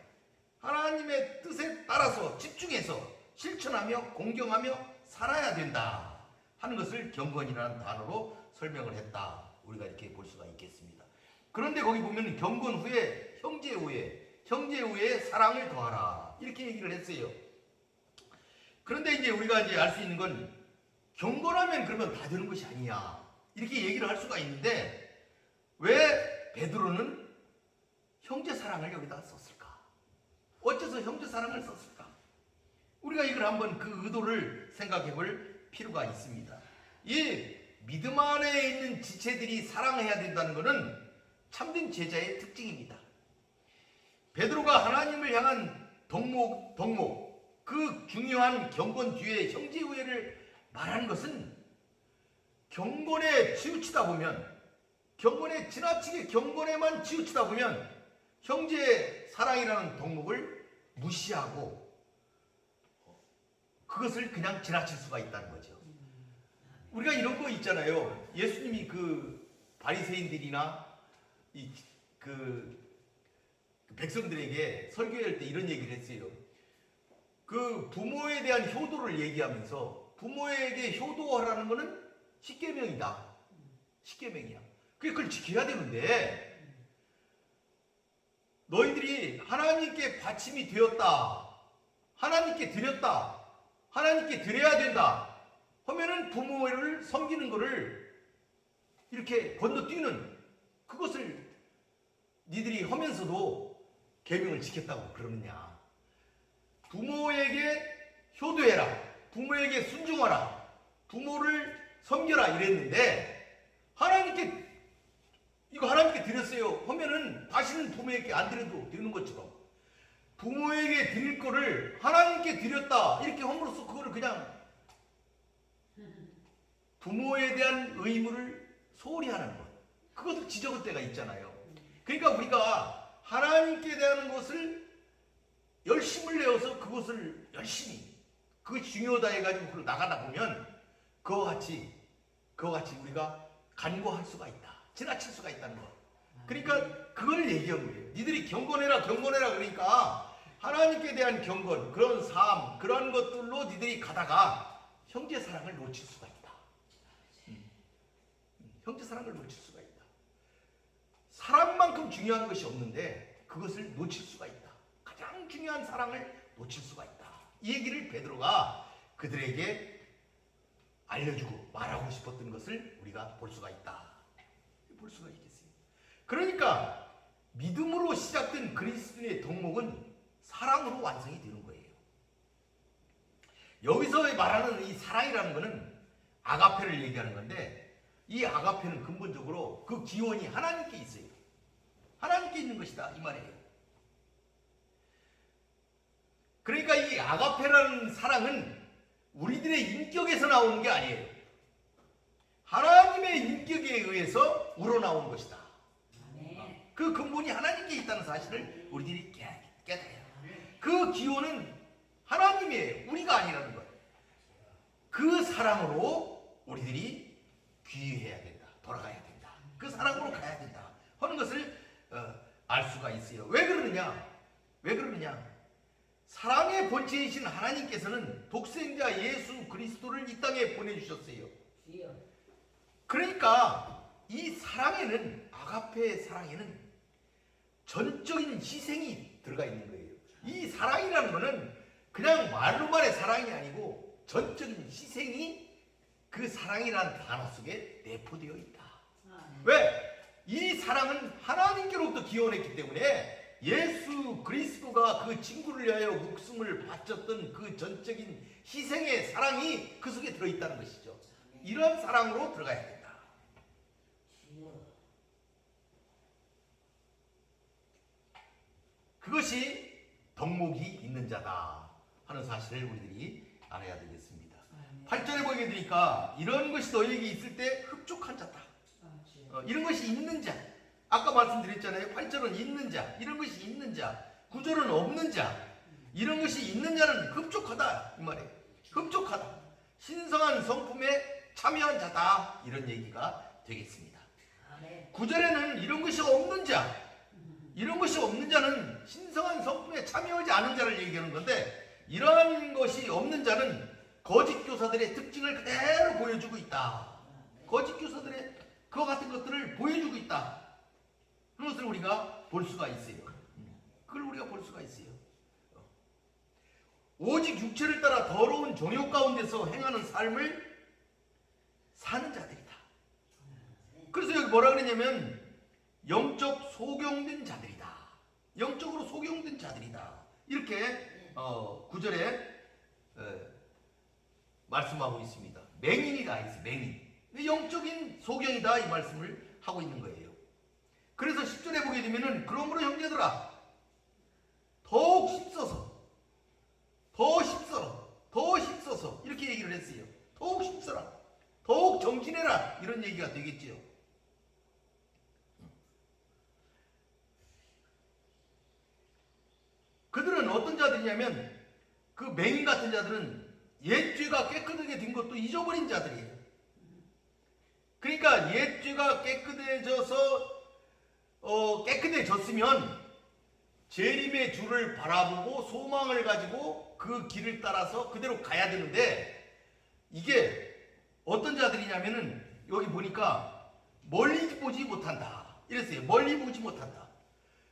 하나님의 뜻에 따라서 집중해서 실천하며 공경하며 살아야 된다 하는 것을 경건이라는 단어로 설명을 했다. 우리가 이렇게 볼 수가 있겠습니다. 그런데 거기 보면 경건 후에 형제 후에 사랑을 더하라 이렇게 얘기를 했어요. 그런데 이제 우리가 이제 알 수 있는 건 경건하면 그러면 다 되는 것이 아니야 이렇게 얘기를 할 수가 있는데 왜 베드로는 형제 사랑을 여기다 썼을까? 어째서 형제 사랑을 썼을까? 우리가 이걸 한번 그 의도를 생각해 볼 필요가 있습니다. 이 믿음 안에 있는 지체들이 사랑해야 된다는 것은 참된 제자의 특징입니다. 베드로가 하나님을 향한 덕목, 그 중요한 경건 뒤에 형제 우애를 말하는 것은 경건에 치우치다 보면, 지나치게 경건에만 치우치다 보면 형제의 사랑이라는 덕목을 무시하고 그것을 그냥 지나칠 수가 있다는 거죠. 우리가 이런 거 있잖아요. 예수님이 그 바리새인들이나 그 백성들에게 설교할 때 이런 얘기를 했어요. 그 부모에 대한 효도를 얘기하면서 부모에게 효도하라는 것은 십계명이다. 십계명이야. 그걸 지켜야 되는데 너희들이 하나님께 받침이 되었다. 하나님께 드렸다. 하나님께 드려야 된다. 하면은 부모를 섬기는 것을 이렇게 건너뛰는 그것을 니들이 하면서도 계명을 지켰다고 그러느냐. 부모에게 효도해라. 부모에게 순종하라. 부모를 섬겨라 이랬는데 이거 하나님께 드렸어요 하면은 다시는 부모에게 안 드려도 되는 것처럼 부모에게 드릴 거를 하나님께 드렸다 이렇게 함으로써 그거를 그냥 부모에 대한 의무를 소홀히 하는 것, 그것을 지적할 때가 있잖아요. 그러니까 우리가 하나님께 대한 것을 열심을 내어서 그것을 열심히 그것이 중요하다 해가지고 그걸 나가다 보면 그와 같이 우리가 간과할 수가 있다. 지나칠 수가 있다는 것. 그러니까 그걸 얘기한 거예요. 니들이 경건해라 그러니까 하나님께 대한 경건, 그런 삶, 그런 것들로 니들이 가다가 형제 사랑을 놓칠 수가 있다. 형제 사랑을 놓칠 수가 있다. 사랑만큼 중요한 것이 없는데 그것을 놓칠 수가 있다. 가장 중요한 사랑을 놓칠 수가 있다. 이 얘기를 베드로가 그들에게 알려주고 말하고 싶었던 것을 우리가 볼 수가 있다. 볼 수가 있겠어요. 그러니까 믿음으로 시작된 그리스도인의 덕목은 사랑으로 완성이 되는 거예요. 여기서 말하는 이 사랑이라는 것은 아가페를 얘기하는 건데 이 아가페는 근본적으로 그 기원이 하나님께 있어요. 하나님께 있는 것이다 이 말이에요. 그러니까 이 아가페라는 사랑은 우리들의 인격에서 나오는 게 아니에요. 하나님의 인격에 의해서 우러나온 것이다. 그 근본이 하나님께 있다는 사실을 우리들이 깨달아요. 그 기원은 하나님이에요. 우리가 아니라는 것. 그 사랑으로 우리들이 귀해야 된다. 돌아가야 된다. 그 사랑으로 가야 된다. 하는 것을 알 수가 있어요. 왜 그러느냐? 사랑의 본체이신 하나님께서는 독생자 예수 그리스도를 이 땅에 보내주셨어요. 그러니까 이 사랑에는, 아가페의 사랑에는 전적인 희생이 들어가 있는 거예요. 이 사랑이라는 것은 그냥 말로만의 사랑이 아니고 전적인 희생이 그 사랑이라는 단어 속에 내포되어 있다. 왜? 이 사랑은 하나님께로부터 기원했기 때문에 예수 그리스도가 그 친구를 위하여 목숨을 바쳤던 그 전적인 희생의 사랑이 그 속에 들어있다는 것이죠. 이런 사랑으로 들어가야 된다. 그것이 덕목이 있는 자다 하는 사실을 우리들이 알아야 되겠습니다. 8절에 보게 되니까 이런 것이 너희에게 있을 때 흡족한 자다. 이런 것이 있는 자. 아까 말씀드렸잖아요. 8절은 있는 자. 이런 것이 있는 자. 9절은 없는 자. 이런 것이 있는 자는 흡족하다 이 말이에요. 흡족하다. 신성한 성품에 참여한 자다. 이런 얘기가 되겠습니다. 9절에는 이런 것이 없는 자. 이런 것이 없는 자는 신성한 성품에 참여하지 않은 자를 얘기하는 건데, 이러한 것이 없는 자는 거짓 교사들의 특징을 그대로 보여주고 있다. 거짓 교사들의 그와 같은 것들을 보여주고 있다. 그런 것을 우리가 볼 수가 있어요. 그걸 우리가 볼 수가 있어요. 오직 육체를 따라 더러운 정욕 가운데서 행하는 삶을 사는 자들이다. 그래서 여기 뭐라 그러냐면 영적 소경된 자들이다. 영적으로 소경된 자들이다. 이렇게 9절에 말씀하고 있습니다. 맹인이다. 맹인. 영적인 소경이다 이 말씀을 하고 있는 거예요. 그래서 10절에 보게 되면은 그러므로 형제들아 더욱 힘써서 더 힘써서 이렇게 얘기를 했어요. 더욱 힘써라. 더욱 정진해라. 이런 얘기가 되겠지요. 그들은 어떤 자들이냐면 그 맹인 같은 자들은 옛죄가 깨끗하게 된 것도 잊어버린 자들이에요. 그러니까 옛죄가 깨끗해졌으면 재림의 주를 바라보고 소망을 가지고 그 길을 따라서 그대로 가야 되는데, 이게 어떤 자들이냐면은 여기 보니까 멀리 보지 못한다 이랬어요. 멀리 보지 못한다.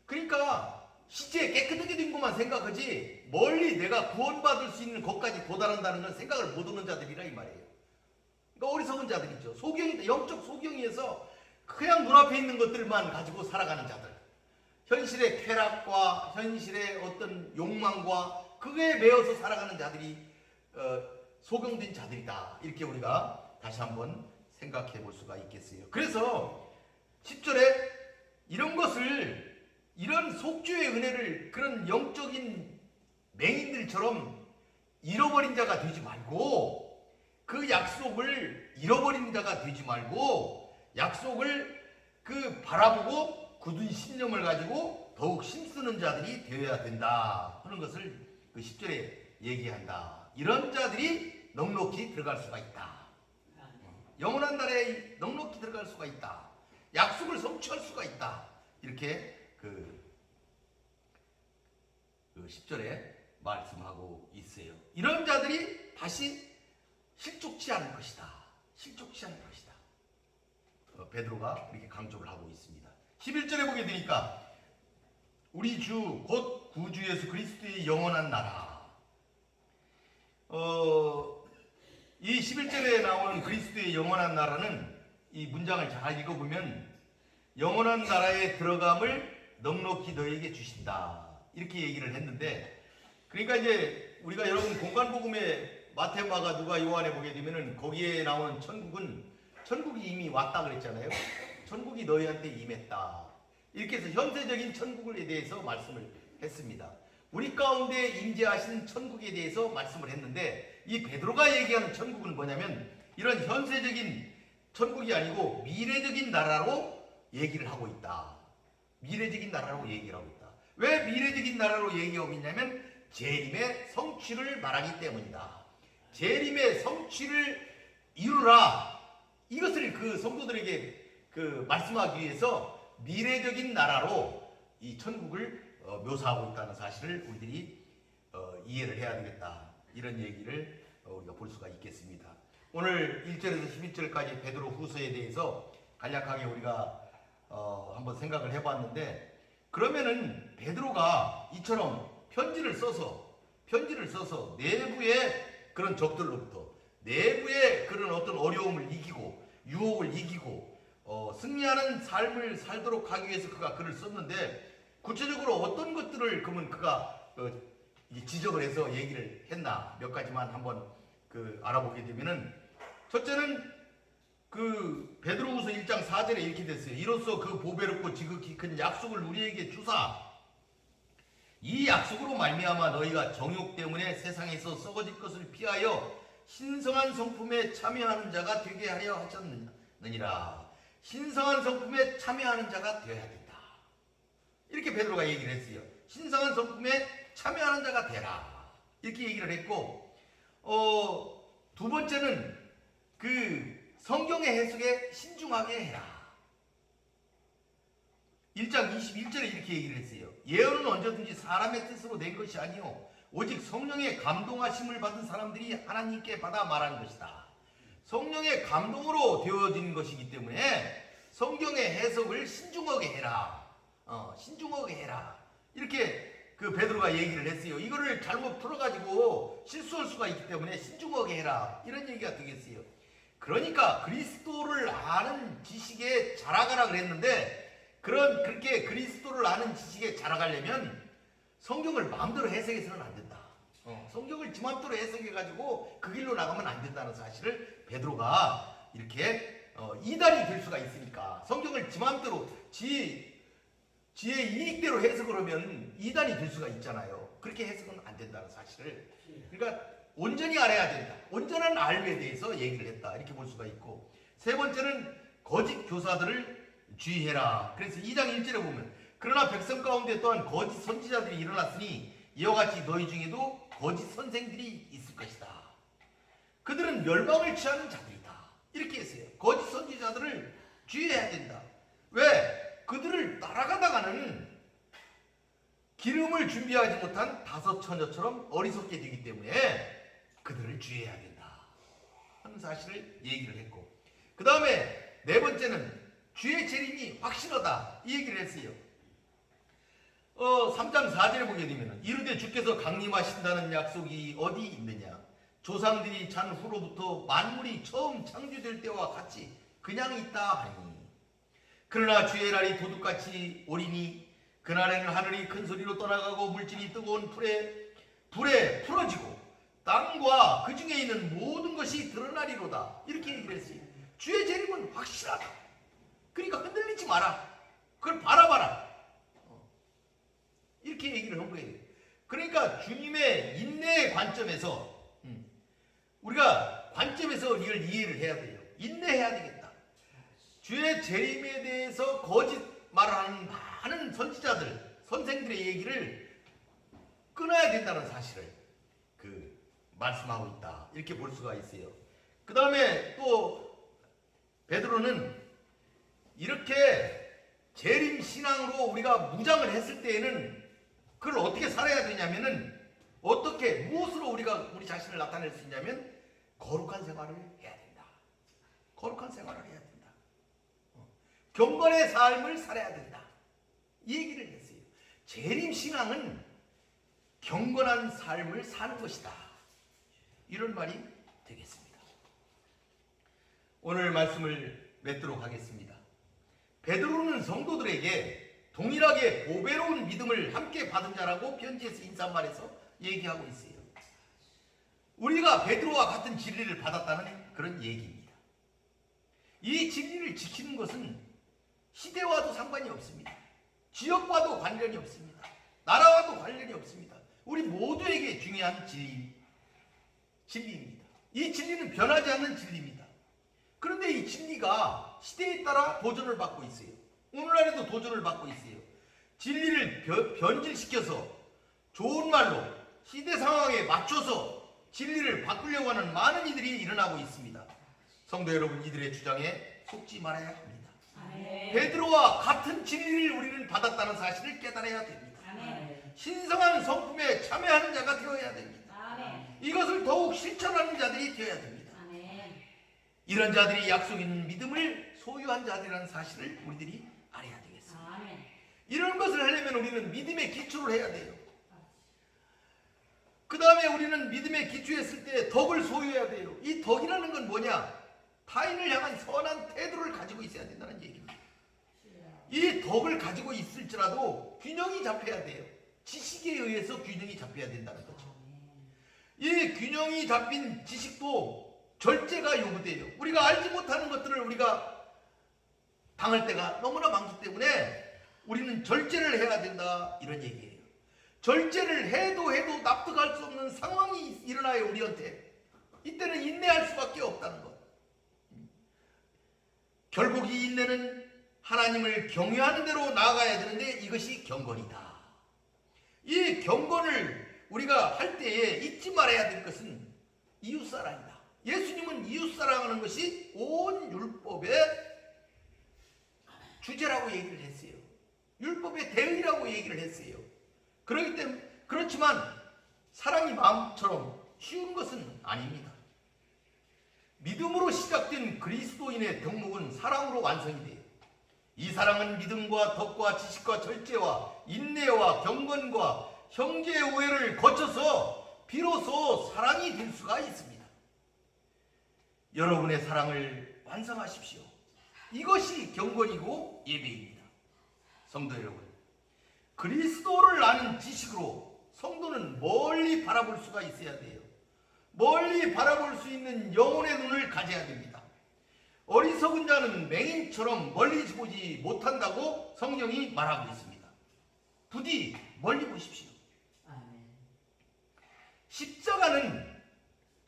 그러니까 실제 깨끗하게 된 것만 생각하지 멀리 내가 구원받을 수 있는 것까지 도달한다는 건 생각을 못하는 자들이라 이 말이에요. 그러니까 어리석은 자들이죠. 소경이다. 영적 소경이어서 그냥 눈앞에 있는 것들만 가지고 살아가는 자들. 현실의 쾌락과 현실의 어떤 욕망과 그거에 매여서 살아가는 자들이 소경된 자들이다. 이렇게 우리가 다시 한번 생각해 볼 수가 있겠어요. 그래서 10절에 이런 것을, 이런 속죄의 은혜를 그런 영적인 맹인들처럼 잃어버린 자가 되지 말고, 그 약속을 잃어버린 자가 되지 말고 약속을 바라보고 굳은 신념을 가지고 더욱 힘쓰는 자들이 되어야 된다 하는 것을 그 10절에 얘기한다. 이런 자들이 넉넉히 들어갈 수가 있다. 영원한 나라에 넉넉히 들어갈 수가 있다. 약속을 성취할 수가 있다. 이렇게 그 10절에 말씀하고 있어요. 이런 자들이 다시 실족치 않을 것이다. 실족치 않을 것이다. 베드로가 이렇게 강조를 하고 있습니다. 11절에 보게 되니까 우리 주 곧 구주 예수 그리스도의 영원한 나라. 이 11절에 나오는 그리스도의 영원한 나라는 이 문장을 잘 읽어보면 영원한 나라에 들어감을 넉넉히 너에게 주신다. 이렇게 얘기를 했는데, 그러니까 이제 우리가 여러분 공간복음에 마태, 마가, 누가, 요한에 보게 되면은 거기에 나오는 천국이 이미 왔다 그랬잖아요. 천국이 너희한테 임했다. 이렇게 해서 현세적인 천국에 대해서 말씀을 했습니다. 우리 가운데 임재하신 천국에 대해서 말씀을 했는데, 이 베드로가 얘기하는 천국은 뭐냐면 이런 현세적인 천국이 아니고 미래적인 나라로 얘기를 하고 있다. 미래적인 나라로 얘기를 하고 있다. 왜 미래적인 나라로 얘기하고 있냐면 재림의 성취를 말하기 때문이다. 재림의 성취를 이루라. 이것을 그 성도들에게 말씀하기 위해서 미래적인 나라로 이 천국을 묘사하고 있다는 사실을 우리들이 이해를 해야 되겠다. 이런 얘기를 우리가 볼 수가 있겠습니다. 오늘 1절에서 11절까지 베드로 후서에 대해서 간략하게 우리가 한번 생각을 해봤는데, 그러면은 베드로가 이처럼 편지를 써서 내부의 그런 적들로부터, 내부의 그런 어떤 어려움을 이기고 유혹을 이기고 승리하는 삶을 살도록 하기 위해서 그가 글을 썼는데, 구체적으로 어떤 것들을 그러면 그가 지적을 해서 얘기를 했나 몇 가지만 한번 알아보게 되면은, 첫째는 베드로후서 1장 4절에 이렇게 됐어요. 이로써 그 보배롭고 지극히 큰 약속을 우리에게 주사 이 약속으로 말미암아 너희가 정욕 때문에 세상에서 썩어질 것을 피하여 신성한 성품에 참여하는 자가 되게 하려 하셨느니라. 신성한 성품에 참여하는 자가 되어야 된다. 이렇게 베드로가 얘기를 했어요. 신성한 성품에 참여하는 자가 되라. 이렇게 얘기를 했고, 두 번째는 그 성경의 해석에 신중하게 해라. 1장 21절에 이렇게 얘기를 했어요. 예언은 언제든지 사람의 뜻으로 낸 것이 아니요 오직 성령의 감동하심을 받은 사람들이 하나님께 받아 말하는 것이다. 성령의 감동으로 되어진 것이기 때문에 성경의 해석을 신중하게 해라. 신중하게 해라. 이렇게 그 베드로가 얘기를 했어요. 이거를 잘못 풀어가지고 실수할 수가 있기 때문에 신중하게 해라. 이런 얘기가 되겠어요. 그러니까 그리스도를 아는 지식에 자라가라 그랬는데, 그렇게 그리스도를 아는 지식에 자라가려면 성경을 마음대로 해석해서는 안 된다. 성경을 지 마음대로 해석해가지고 그 길로 나가면 안 된다는 사실을 베드로가 이렇게 이단이 될 수가 있으니까, 성경을 지 마음대로 지의 이익대로 해석을 하면 이단이 될 수가 있잖아요. 그렇게 해석은 안 된다는 사실을, 그러니까 온전히 알아야 된다. 온전한 알에 대해서 얘기를 했다. 이렇게 볼 수가 있고, 세 번째는 거짓 교사들을 주의해라. 그래서 2장 1절에 보면 그러나 백성 가운데 또한 거짓 선지자들이 일어났으니 이와 같이 너희 중에도 거짓 선생들이 있을 것이다. 그들은 멸망을 취하는 자들이다. 이렇게 했어요. 거짓 선지자들을 주의해야 된다. 왜? 그들을 따라가다가는 기름을 준비하지 못한 다섯 처녀처럼 어리석게 되기 때문에 그들을 주의해야 된다 하는 사실을 얘기를 했고, 그 다음에 네 번째는 주의 재림이 확실하다. 이 얘기를 했어요. 3장 4절에 보게 되면 이르되 주께서 강림하신다는 약속이 어디 있느냐. 조상들이 잔 후로부터 만물이 처음 창조될 때와 같이 그냥 있다 하니. 그러나 주의 날이 도둑같이 오리니 그날에는 하늘이 큰 소리로 떠나가고 물질이 뜨거운 불에 풀어지고 땅과 그 중에 있는 모든 것이 드러나리로다. 이렇게 얘기를 했어요. 주의 재림은 확실하다. 그러니까 흔들리지 마라. 그걸 바라봐라. 이렇게 얘기를 한 거예요. 그러니까 주님의 인내의 관점에서 우리가 이걸 이해를 해야 돼요. 인내해야 되겠다. 주의 재림에 대해서 거짓 말하는 많은 선지자들, 선생들의 얘기를 끊어야 된다는 사실을 말씀하고 있다. 이렇게 볼 수가 있어요. 그 다음에 또 베드로는 이렇게 재림 신앙으로 우리가 무장을 했을 때에는 그걸 어떻게 살아야 되냐면은, 무엇으로 우리 자신을 나타낼 수 있냐면 거룩한 생활을 해야 된다. 거룩한 생활을 해야 된다. 경건의 삶을 살아야 된다. 이 얘기를 했어요. 재림 신앙은 경건한 삶을 사는 것이다. 이런 말이 되겠습니다. 오늘 말씀을 맺도록 하겠습니다. 베드로는 성도들에게 동일하게 보배로운 믿음을 함께 받은 자라고 편지에서 인사말에서 얘기하고 있어요. 우리가 베드로와 같은 진리를 받았다는 그런 얘기입니다. 이 진리를 지키는 것은 시대와도 상관이 없습니다. 지역과도 관련이 없습니다. 나라와도 관련이 없습니다. 우리 모두에게 중요한 진리입니다. 이 진리는 변하지 않는 진리입니다. 그런데 이 진리가 시대에 따라 도전을 받고 있어요. 오늘날에도 도전을 받고 있어요. 진리를 변질시켜서 좋은 말로 시대 상황에 맞춰서 진리를 바꾸려고 하는 많은 이들이 일어나고 있습니다. 성도 여러분, 이들의 주장에 속지 말아야 합니다. 아멘. 베드로와 같은 진리를 우리는 받았다는 사실을 깨달아야 됩니다. 아멘. 신성한 성품에 참여하는 자가 되어야 됩니다. 아멘. 이것을 더욱 실천하는 자들이 되어야 됩니다. 아멘. 이런 자들이 약속 있는 믿음을 소유한 자들이라는 사실을 우리들이 알아야 되겠습니다. 아멘. 이런 것을 하려면 우리는 믿음의 기초를 해야 돼요. 그 다음에 우리는 믿음의 기초했을 때 덕을 소유해야 돼요. 이 덕이라는 건 뭐냐? 타인을 향한 선한 태도를 가지고 있어야 된다는 얘기입니다. 이 덕을 가지고 있을지라도 균형이 잡혀야 돼요. 지식에 의해서 균형이 잡혀야 된다는 거죠. 이 균형이 잡힌 지식도 절제가 요구돼요. 우리가 알지 못하는 것들을 우리가 당할 때가 너무나 많기 때문에 우리는 절제를 해야 된다, 이런 얘기예요. 절제를 해도 납득할 수 없는 상황이 일어나요. 우리한테. 이때는 인내할 수밖에 없다는 것. 결국 이 인내는 하나님을 경외하는 대로 나아가야 되는데 이것이 경건이다. 이 경건을 우리가 할 때에 잊지 말아야 될 것은 이웃사랑이다. 예수님은 이웃사랑하는 것이 온 율법의 주제라고 얘기를 했어요. 율법의 대의라고 얘기를 했어요. 그렇기 때문에 그렇지만 사랑이 마음처럼 쉬운 것은 아닙니다. 믿음으로 시작된 그리스도인의 덕목은 사랑으로 완성이 돼요. 이 사랑은 믿음과 덕과 지식과 절제와 인내와 경건과 형제 우애를 거쳐서 비로소 사랑이 될 수가 있습니다. 여러분의 사랑을 완성하십시오. 이것이 경건이고 예배입니다. 성도 여러분, 그리스도를 아는 지식으로 성도는 멀리 바라볼 수가 있어야 돼요. 멀리 바라볼 수 있는 영혼의 눈을 가져야 됩니다. 어리석은 자는 맹인처럼 멀리 보지 못한다고 성경이 말하고 있습니다. 부디 멀리 보십시오. 십자가는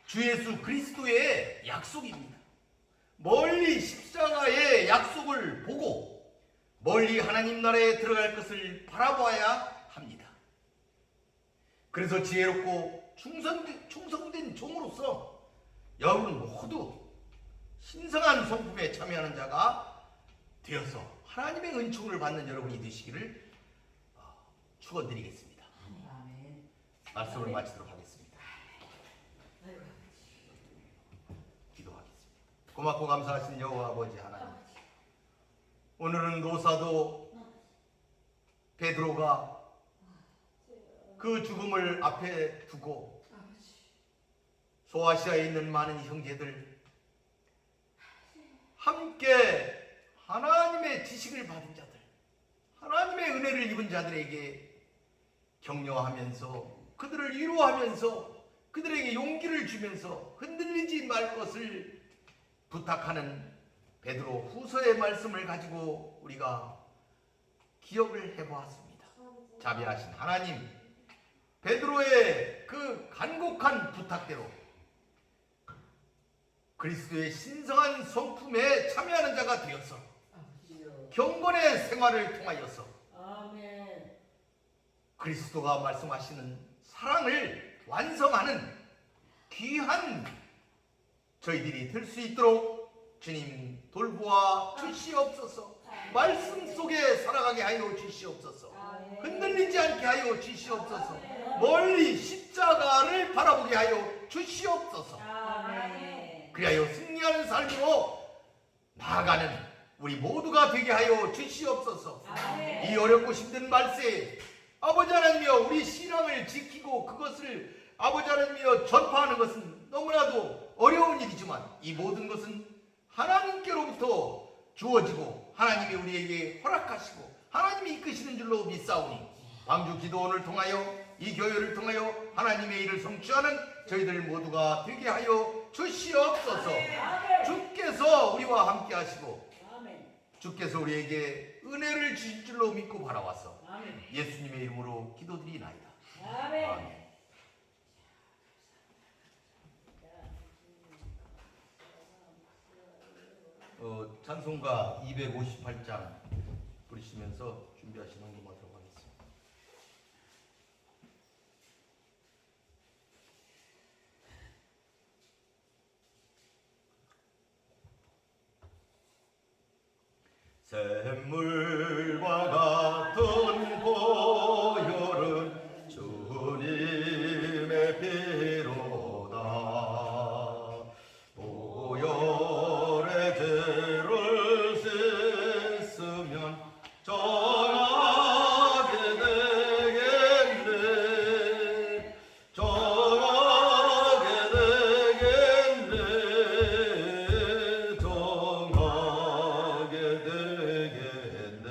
주 예수 그리스도의 약속입니다. 멀리 십자가의 약속을 보고 멀리 하나님 나라에 들어갈 것을 바라봐야 합니다. 그래서 지혜롭고 충성된 종으로서 여러분 모두 신성한 성품에 참여하는 자가 되어서 하나님의 은총을 받는 여러분이 되시기를 축원드리겠습니다. 말씀을 마치도록 하겠습니다. 기도하겠습니다. 고맙고 감사하신 여호와 아버지 하나님, 오늘은 노사도 베드로가 그 죽음을 앞에 두고 소아시아에 있는 많은 형제들 함께 하나님의 지식을 받은 자들, 하나님의 은혜를 입은 자들에게 격려하면서 그들을 위로하면서 그들에게 용기를 주면서 흔들리지 말 것을 부탁하는 베드로 후서의 말씀을 가지고 우리가 기억을 해보았습니다. 자비하신 하나님, 베드로의 그 간곡한 부탁대로 그리스도의 신성한 성품에 참여하는 자가 되어서 경건의 생활을 통하여서 그리스도가 말씀하시는 사랑을 완성하는 귀한 저희들이 될 수 있도록 주님 돌보아 주시옵소서. 말씀 속에 살아가게 하여 주시옵소서. 흔들리지 않게 하여 주시옵소서. 멀리 십자가를 바라보게 하여 주시옵소서. 그리하여 승리하는 삶으로 나아가는 우리 모두가 되게 하여 주시옵소서. 이 어렵고 힘든 말세에 아버지 하나님이여, 우리 신앙을 지키고 그것을 아버지 하나님이여 전파하는 것은 너무나도 어려운 일이지만 이 모든 것은 하나님께로부터 주어지고 하나님이 우리에게 허락하시고 하나님이 이끄시는 줄로 믿사오니 방주 기도원을 통하여 이 교회를 통하여 하나님의 일을 성취하는 저희들 모두가 되게 하여 주시옵소서. 주께서 우리와 함께 하시고 주께서 우리에게 은혜를 주실 줄로 믿고 바라와서 예수님의 이름으로 기도드리나이다. 아멘. 찬송가 258장 부르시면서 준비하시는 음악으로 하겠습니다. 샘물과 같은 보혈은 주님의 피로다. 보혈의 죄를 씻으면 정하게 되겠네. 정하게 되겠네. 정하게 되겠네.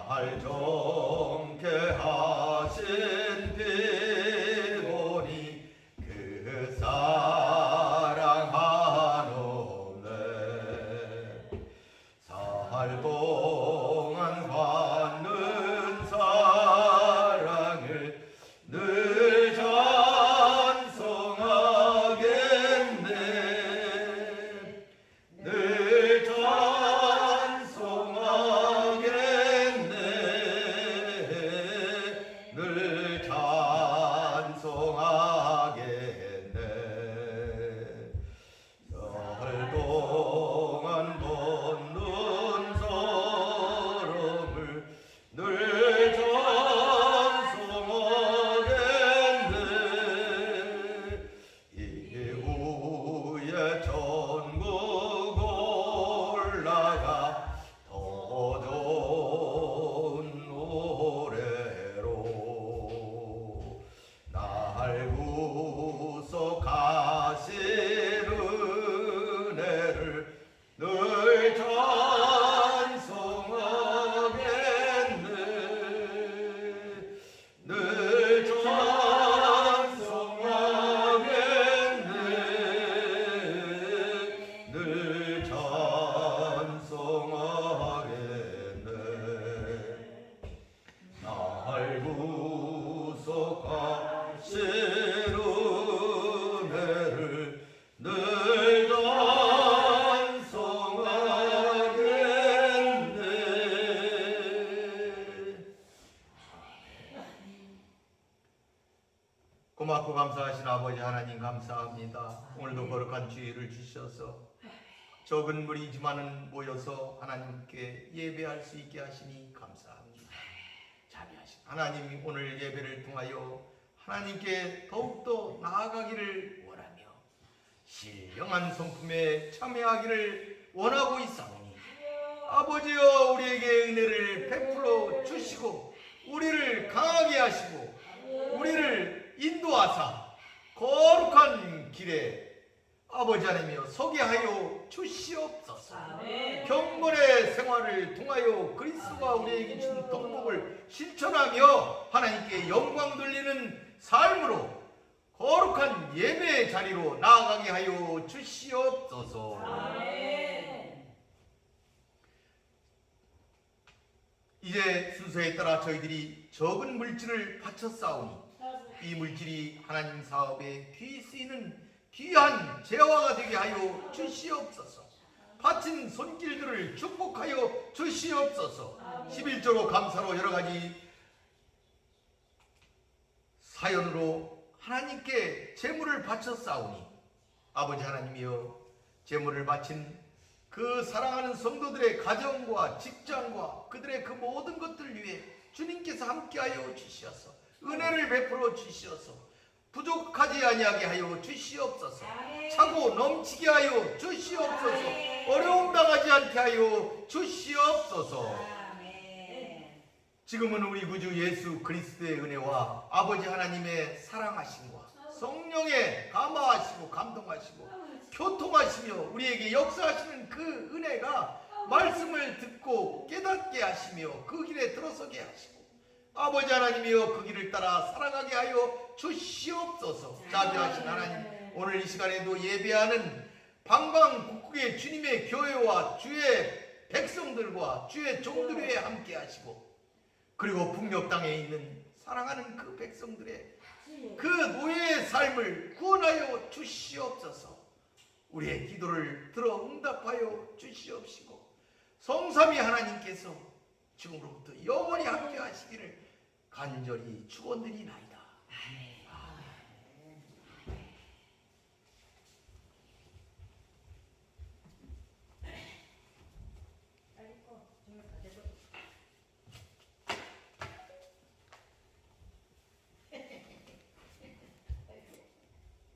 날 정케 하신 피보니 그 사랑하노네. 살 동안 받는 사랑을 늘 찬송하겠네. 늘 찬송하겠네. 늘 찬송하겠네. 날 동안 걷는 사람을 늘 찬송하겠네. 이후에 천국 올라가 더 좋은 노래로 날 구속하신 은혜를 늘 찬송하겠네. 늘 찬송하겠네. 늘 찬송하겠네. 날 구속하신 은혜를 늘 찬송하겠네. 고맙고 감사하신 아버지 하나님 감사합니다. 오늘도 거룩한 주일을 주셔서 적은 무리지만은 모여서 하나님께 예배할 수 있게 하시니 감사합니다. 자비하신 하나님이 오늘 예배를 통하여 하나님께 더욱더 나아가기를 원하며 신령한 성품에 참여하기를 원하고 있사오니 아버지여 우리에게 은혜를 베풀어 주시고 우리를 강하게 하시고 우리를 인도하사 거룩한 길에 아버지 하나님이여 서게 하여 주시옵소서. 경건의 생활을 통하여 그리스도가 우리에게 준 덕목을 실천하며 하나님께 영광 돌리는 삶으로 거룩한 예배의 자리로 나아가게 하여 주시옵소서. 이제 순서에 따라 저희들이 적은 물질을 바쳤사오니 이 물질이 하나님 사업에 귀히 쓰이는 귀한 재화가 되게 하여 주시옵소서. 바친 손길들을 축복하여 주시옵소서. 11조로 감사로 여러가지 사연으로 하나님께 제물을 바쳤사오니 아버지 하나님이여 제물을 바친 그 사랑하는 성도들의 가정과 직장과 그들의 그 모든 것들 위해 주님께서 함께하여 주시어서 은혜를 베풀어 주시어서 부족하지 아니하게 하여 주시옵소서. 차고 넘치게 하여 주시옵소서. 어려움 당하지 않게 하여 주시옵소서. 지금은 우리 구주 예수 그리스도의 은혜와 아버지 하나님의 사랑하심과 성령의 감화하시고 감동하시고 교통하시며 우리에게 역사하시는 그 은혜가 말씀을 듣고 깨닫게 하시며 그 길에 들어서게 하시고 아버지 하나님이여 그 길을 따라 살아가게 하여 주시옵소서. 자비하신 하나님 오늘 이 시간에도 예배하는 방방곡곡의 주님의 교회와 주의 백성들과 주의 종들 위에 함께 하시고 그리고 북녘 땅에 있는 사랑하는 그 백성들의 그 노예의 삶을 구원하여 주시옵소서. 우리의 기도를 들어 응답하여 주시옵시고 성삼위 하나님께서 지금으로부터 영원히 함께 하시기를 간절히 축원드리나이다.